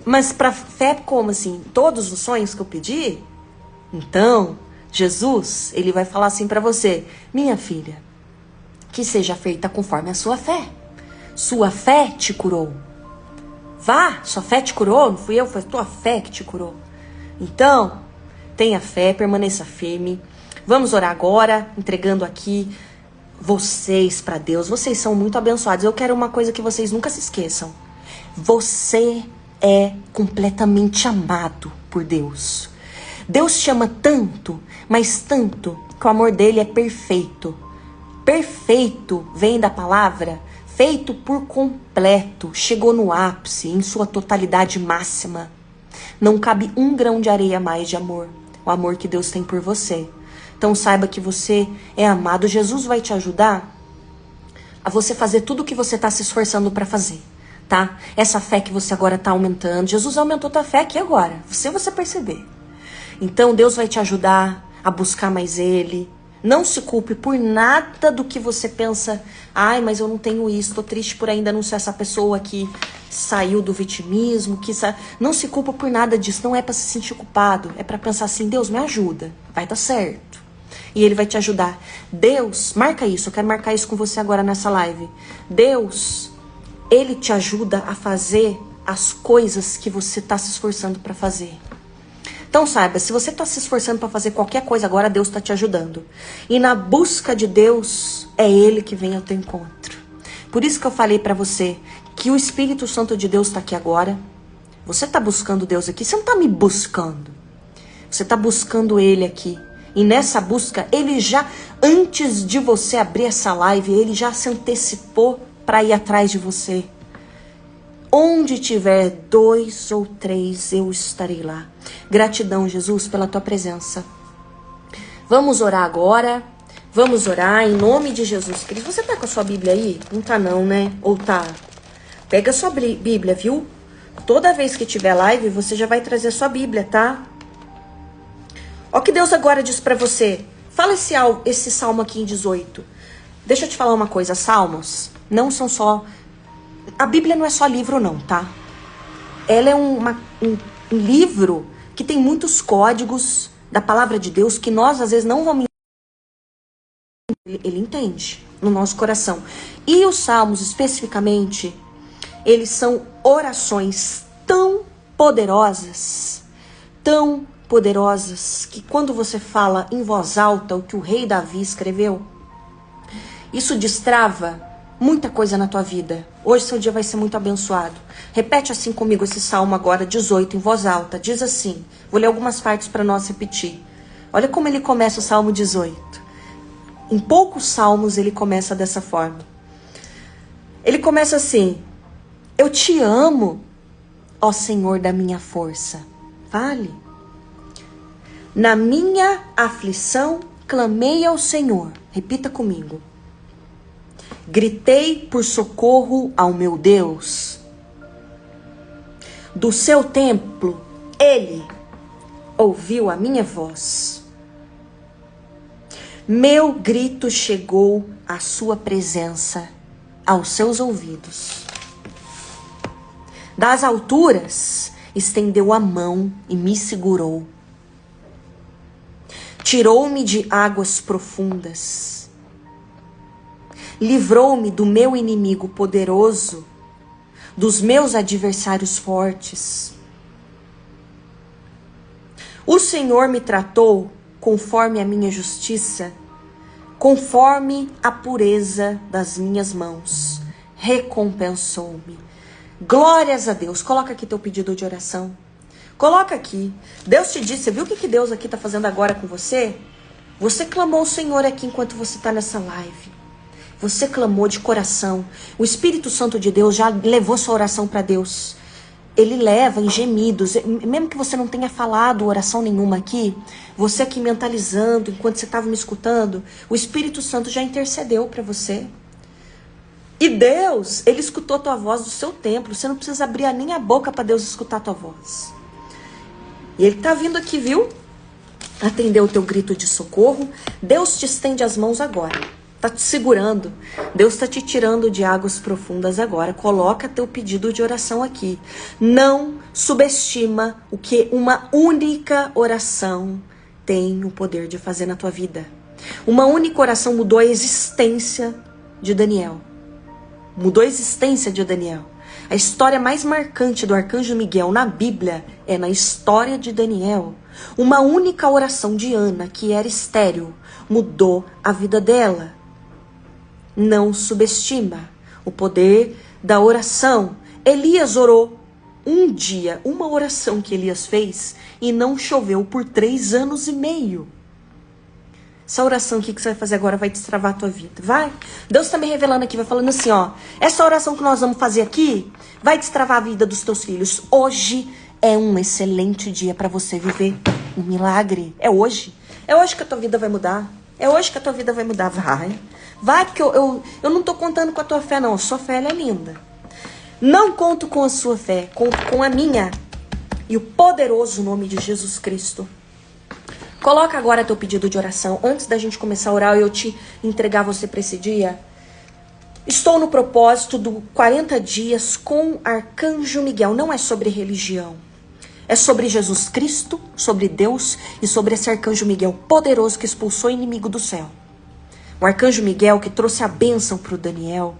Mas pra fé, como assim? Todos os sonhos que eu pedi? Então, Jesus, ele vai falar assim pra você, minha filha, que seja feita conforme a sua fé. Sua fé te curou. Vá, sua fé te curou, não fui eu, foi a tua fé que te curou. Então, tenha fé, permaneça firme. Vamos orar agora, entregando aqui vocês para Deus. Vocês são muito abençoados. Eu quero uma coisa que vocês nunca se esqueçam. Você é completamente amado por Deus. Deus te ama tanto, mas tanto, que o amor dele é perfeito. Perfeito vem da palavra feito por completo, chegou no ápice, em sua totalidade máxima. Não cabe um grão de areia a mais de amor, o amor que Deus tem por você. Então saiba que você é amado. Jesus vai te ajudar a você fazer tudo o que você está se esforçando para fazer, tá? Essa fé que você agora está aumentando, Jesus aumentou tua fé aqui agora, se você perceber. Então Deus vai te ajudar a buscar mais Ele. Não se culpe por nada do que você pensa. Ai, mas eu não tenho isso, tô triste por ainda não ser essa pessoa que saiu do vitimismo. Não se culpa por nada disso, não é para se sentir culpado. É para pensar assim, Deus me ajuda, vai dar certo. E ele vai te ajudar. Deus, marca isso, eu quero marcar isso com você agora nessa live. Deus, ele te ajuda a fazer as coisas que você está se esforçando para fazer. Então saiba, se você está se esforçando para fazer qualquer coisa agora, Deus está te ajudando. E na busca de Deus, é Ele que vem ao teu encontro. Por isso que eu falei para você que o Espírito Santo de Deus está aqui agora. Você está buscando Deus aqui, você não está me buscando. Você está buscando Ele aqui. E nessa busca, Ele já, antes de você abrir essa live, Ele já se antecipou para ir atrás de você. Onde tiver 2 ou 3, eu estarei lá. Gratidão, Jesus, pela tua presença. Vamos orar agora. Vamos orar em nome de Jesus Cristo. Você tá com a sua Bíblia aí? Não tá não, né? Ou tá? Pega a sua Bíblia, viu? Toda vez que tiver live, você já vai trazer a sua Bíblia, tá? Ó que Deus agora diz pra você. Fala esse salmo aqui em 18. Deixa eu te falar uma coisa. Salmos não são só... A Bíblia não é só livro não, tá? Ela é um livro que tem muitos códigos da palavra de Deus que nós às vezes não vamos... Ele entende no nosso coração. E os salmos especificamente, eles são orações tão poderosas, que quando você fala em voz alta o que o rei Davi escreveu, isso destrava muita coisa na tua vida. Hoje seu dia vai ser muito abençoado. Repete assim comigo esse salmo agora, 18, em voz alta. Diz assim, vou ler algumas partes para nós repetir. Olha como ele começa o salmo 18. Em poucos salmos ele começa dessa forma. Ele começa assim: eu te amo, ó Senhor da minha força. Fale. Na minha aflição clamei ao Senhor. Repita comigo. Gritei por socorro ao meu Deus. Do seu templo, ele ouviu a minha voz. Meu grito chegou à sua presença, aos seus ouvidos. Das alturas, estendeu a mão e me segurou. Tirou-me de águas profundas. Livrou-me do meu inimigo poderoso, dos meus adversários fortes. O Senhor me tratou conforme a minha justiça, conforme a pureza das minhas mãos. Recompensou-me. Glórias a Deus. Coloca aqui teu pedido de oração. Coloca aqui. Deus te disse, você viu o que Deus aqui está fazendo agora com você? Você clamou o Senhor aqui enquanto você está nessa live. Você clamou de coração. O Espírito Santo de Deus já levou sua oração para Deus. Ele leva em gemidos. Mesmo que você não tenha falado oração nenhuma aqui, você aqui mentalizando, enquanto você estava me escutando, o Espírito Santo já intercedeu para você. E Deus, Ele escutou a tua voz do seu templo. Você não precisa abrir nem a boca para Deus escutar a tua voz. E Ele está vindo aqui, viu? Atendeu o teu grito de socorro. Deus te estende as mãos agora. Está te segurando. Deus está te tirando de águas profundas agora. Coloca teu pedido de oração aqui. Não subestima o que uma única oração tem o poder de fazer na tua vida. Uma única oração mudou a existência de Daniel. Mudou a existência de Daniel. A história mais marcante do arcanjo Miguel na Bíblia é na história de Daniel. Uma única oração de Ana, que era estéril, mudou a vida dela. Não subestima o poder da oração. Elias orou um dia, uma oração que Elias fez, e não choveu por 3 anos e meio. Essa oração aqui que você vai fazer agora vai destravar a tua vida. Vai. Deus está me revelando aqui, vai falando assim, ó. Essa oração que nós vamos fazer aqui vai destravar a vida dos teus filhos. Hoje é um excelente dia para você viver um milagre. É hoje. É hoje que a tua vida vai mudar. É hoje que a tua vida vai mudar. Vai, porque eu não tô contando com a tua fé, não. A sua fé, ela é linda. Não conto com a sua fé, conto com a minha. E o poderoso nome de Jesus Cristo. Coloca agora teu pedido de oração. Antes da gente começar a orar, eu te entregar você para esse dia. Estou no propósito do 40 dias com Arcanjo Miguel. Não é sobre religião. É sobre Jesus Cristo, sobre Deus e sobre esse arcanjo Miguel poderoso que expulsou o inimigo do céu. O arcanjo Miguel que trouxe a bênção para o Daniel.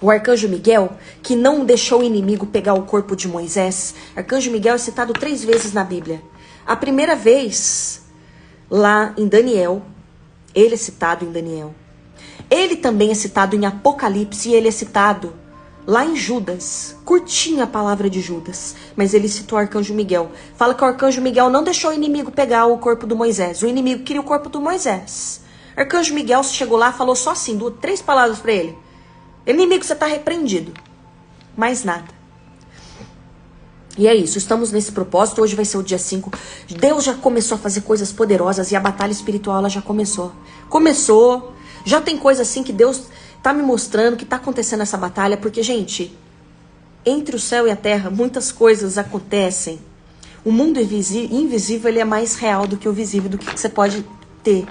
O arcanjo Miguel que não deixou o inimigo pegar o corpo de Moisés. Arcanjo Miguel é citado 3 vezes na Bíblia. A primeira vez lá em Daniel, ele é citado em Daniel. Ele também é citado em Apocalipse e ele é citado lá em Judas, curtinha a palavra de Judas, mas ele citou o arcanjo Miguel. Fala que o arcanjo Miguel não deixou o inimigo pegar o corpo do Moisés. O inimigo queria o corpo do Moisés. O arcanjo Miguel chegou lá, falou só assim, 3 palavras para ele. Inimigo, você está repreendido. Mais nada. E é isso, estamos nesse propósito. Hoje vai ser o dia 5. Deus já começou a fazer coisas poderosas e a batalha espiritual ela já começou. Já tem coisa assim que Deus tá me mostrando que tá acontecendo essa batalha, porque, gente, entre o céu e a terra, muitas coisas acontecem. O mundo invisível, ele é mais real do que o visível, do que você pode ter,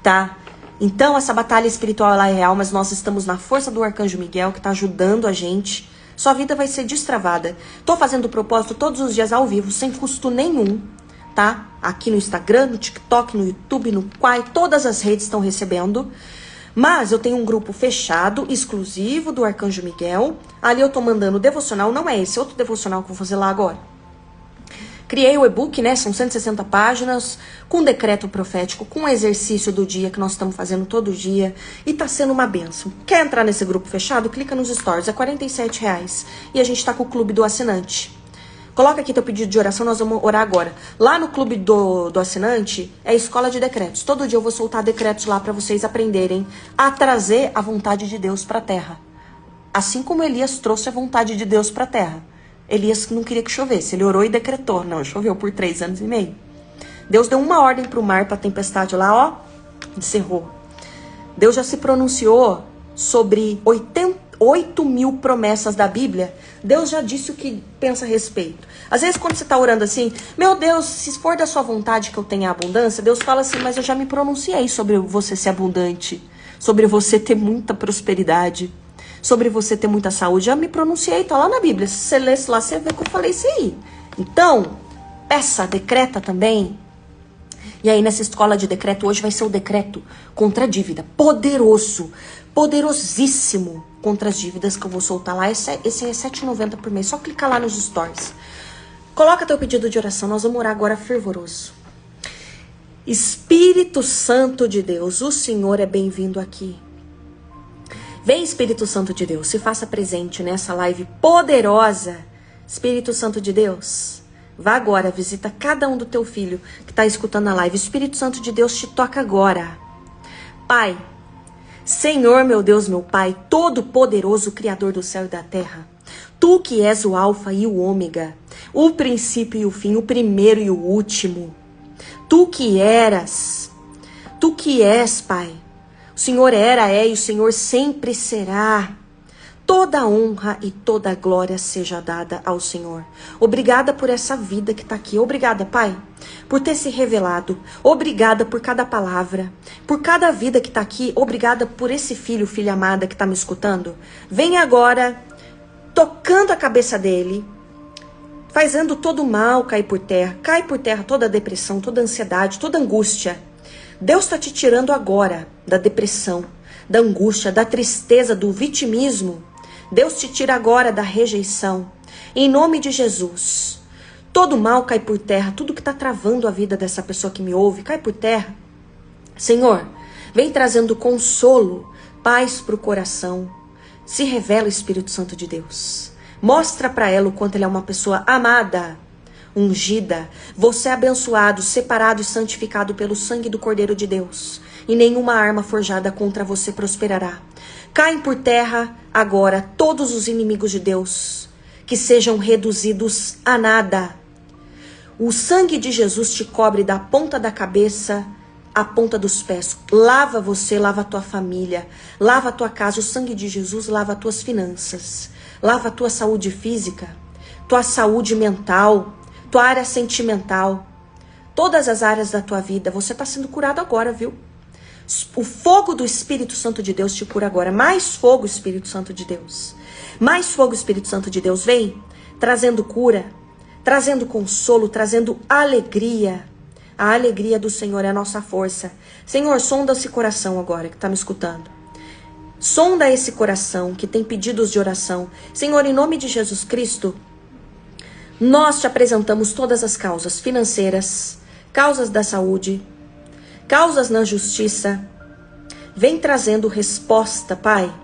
tá? Então, essa batalha espiritual, ela é real, mas nós estamos na força do arcanjo Miguel, que tá ajudando a gente. Sua vida vai ser destravada. Tô fazendo o propósito todos os dias ao vivo, sem custo nenhum, tá? Aqui no Instagram, no TikTok, no YouTube, no Quai, todas as redes estão recebendo. Mas eu tenho um grupo fechado, exclusivo do Arcanjo Miguel. Ali eu tô mandando devocional, não é esse, outro devocional que eu vou fazer lá agora. Criei o e-book, né? São 160 páginas, com decreto profético, com exercício do dia que nós estamos fazendo todo dia. E tá sendo uma bênção. Quer entrar nesse grupo fechado? Clica nos stories, é R$47. E a gente tá com o clube do assinante. Coloca aqui teu pedido de oração, nós vamos orar agora. Lá no clube do assinante, é a escola de decretos. Todo dia eu vou soltar decretos lá para vocês aprenderem a trazer a vontade de Deus para a terra. Assim como Elias trouxe a vontade de Deus para a terra. Elias não queria que chovesse, ele orou e decretou. Não, choveu por 3 anos e meio. Deus deu uma ordem para o mar, para a tempestade lá, ó, encerrou. Deus já se pronunciou sobre 8.000 promessas da Bíblia. Deus já disse o que pensa a respeito. Às vezes quando você está orando assim, meu Deus, se for da sua vontade que eu tenha abundância, Deus fala assim, mas eu já me pronunciei sobre você ser abundante, sobre você ter muita prosperidade, sobre você ter muita saúde. Já me pronunciei, tá lá na Bíblia. Se você lesse lá, você vê que eu falei isso aí. Então, peça, decreta também. E aí nessa escola de decreto, hoje vai ser o decreto contra a dívida. Poderoso, poderosíssimo contra as dívidas que eu vou soltar lá. Esse é R$7,90 por mês. Só clicar lá nos stories. Coloca teu pedido de oração. Nós vamos orar agora fervoroso. Espírito Santo de Deus, o Senhor é bem-vindo aqui. Vem, Espírito Santo de Deus, se faça presente nessa live poderosa. Espírito Santo de Deus, vá agora, visita cada um do teu filho que está escutando a live. Espírito Santo de Deus, te toca agora. Pai, Senhor, meu Deus, meu Pai, todo-poderoso, Criador do céu e da terra, Tu que és o alfa e o ômega, o princípio e o fim, o primeiro e o último. Tu que eras, Tu que és, Pai. O Senhor era, é e o Senhor sempre será. Toda honra e toda glória seja dada ao Senhor. Obrigada por essa vida que está aqui. Obrigada, Pai, por ter se revelado. Obrigada por cada palavra, por cada vida que está aqui. Obrigada por esse filho, filha amada que está me escutando. Vem agora, tocando a cabeça dele, fazendo todo o mal cair por terra. Cai por terra toda a depressão, toda a ansiedade, toda a angústia. Deus está te tirando agora da depressão, da angústia, da tristeza, do vitimismo. Deus te tira agora da rejeição. Em nome de Jesus. Todo mal cai por terra. Tudo que está travando a vida dessa pessoa que me ouve, cai por terra. Senhor, vem trazendo consolo, paz para o coração. Se revela, Espírito Santo de Deus. Mostra para ela o quanto ela é uma pessoa amada, ungida. Você é abençoado, separado e santificado pelo sangue do Cordeiro de Deus. E nenhuma arma forjada contra você prosperará. Caem por terra agora todos os inimigos de Deus, que sejam reduzidos a nada. O sangue de Jesus te cobre da ponta da cabeça à ponta dos pés. Lava você, lava a tua família, lava a tua casa. O sangue de Jesus lava as tuas finanças, lava a tua saúde física, tua saúde mental, tua área sentimental, todas as áreas da tua vida. Você está sendo curado agora, viu? O fogo do Espírito Santo de Deus te cura agora. Mais fogo, Espírito Santo de Deus. Mais fogo, Espírito Santo de Deus. Vem trazendo cura, trazendo consolo, trazendo alegria. A alegria do Senhor é a nossa força. Senhor, sonda esse coração agora que está me escutando. Sonda esse coração que tem pedidos de oração. Senhor, em nome de Jesus Cristo, nós te apresentamos todas as causas financeiras, causas da saúde, causas na justiça. Vem trazendo resposta, Pai.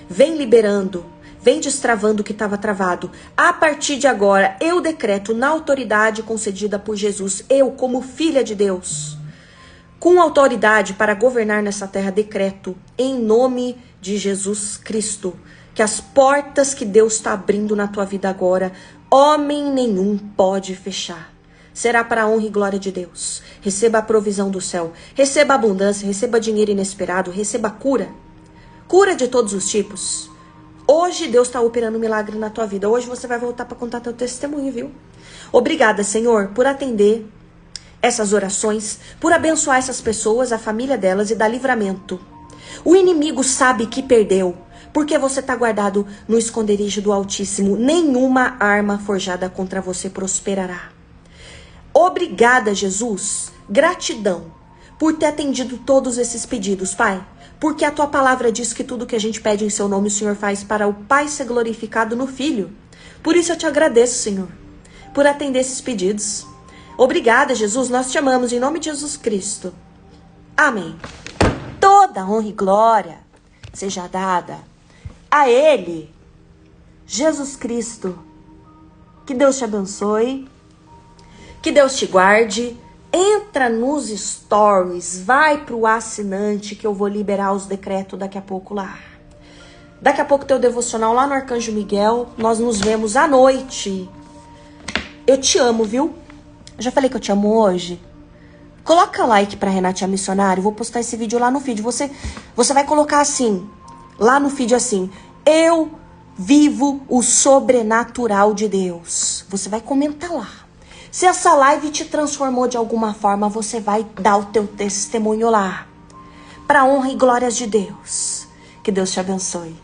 Vem liberando, vem destravando o que estava travado. A partir de agora, eu decreto na autoridade concedida por Jesus, eu como filha de Deus, com autoridade para governar nessa terra, decreto em nome de Jesus Cristo, que as portas que Deus está abrindo na tua vida agora, homem nenhum pode fechar. Será para a honra e glória de Deus. Receba a provisão do céu, receba abundância, receba dinheiro inesperado, receba cura. Cura de todos os tipos. Hoje Deus está operando um milagre na tua vida. Hoje você vai voltar para contar teu testemunho, viu? Obrigada, Senhor, por atender essas orações, por abençoar essas pessoas, a família delas e dar livramento. O inimigo sabe que perdeu, porque você está guardado no esconderijo do Altíssimo. Nenhuma arma forjada contra você prosperará. Obrigada, Jesus. Gratidão por ter atendido todos esses pedidos, Pai. Porque a tua palavra diz que tudo que a gente pede em seu nome, o Senhor faz para o Pai ser glorificado no Filho. Por isso eu te agradeço, Senhor, por atender esses pedidos. Obrigada, Jesus, nós te amamos em nome de Jesus Cristo. Amém. Toda honra e glória seja dada a Ele, Jesus Cristo. Que Deus te abençoe, que Deus te guarde. Entra nos stories, vai pro assinante que eu vou liberar os decretos daqui a pouco lá. Daqui a pouco teu devocional lá no Arcanjo Miguel, nós nos vemos à noite. Eu te amo, viu? Eu já falei que eu te amo hoje. Coloca like pra Renate a Missionário, vou postar esse vídeo lá no feed. Você vai colocar assim, lá no feed assim, eu vivo o sobrenatural de Deus. Você vai comentar lá. Se essa live te transformou de alguma forma, você vai dar o teu testemunho lá. Para honra e glórias de Deus. Que Deus te abençoe.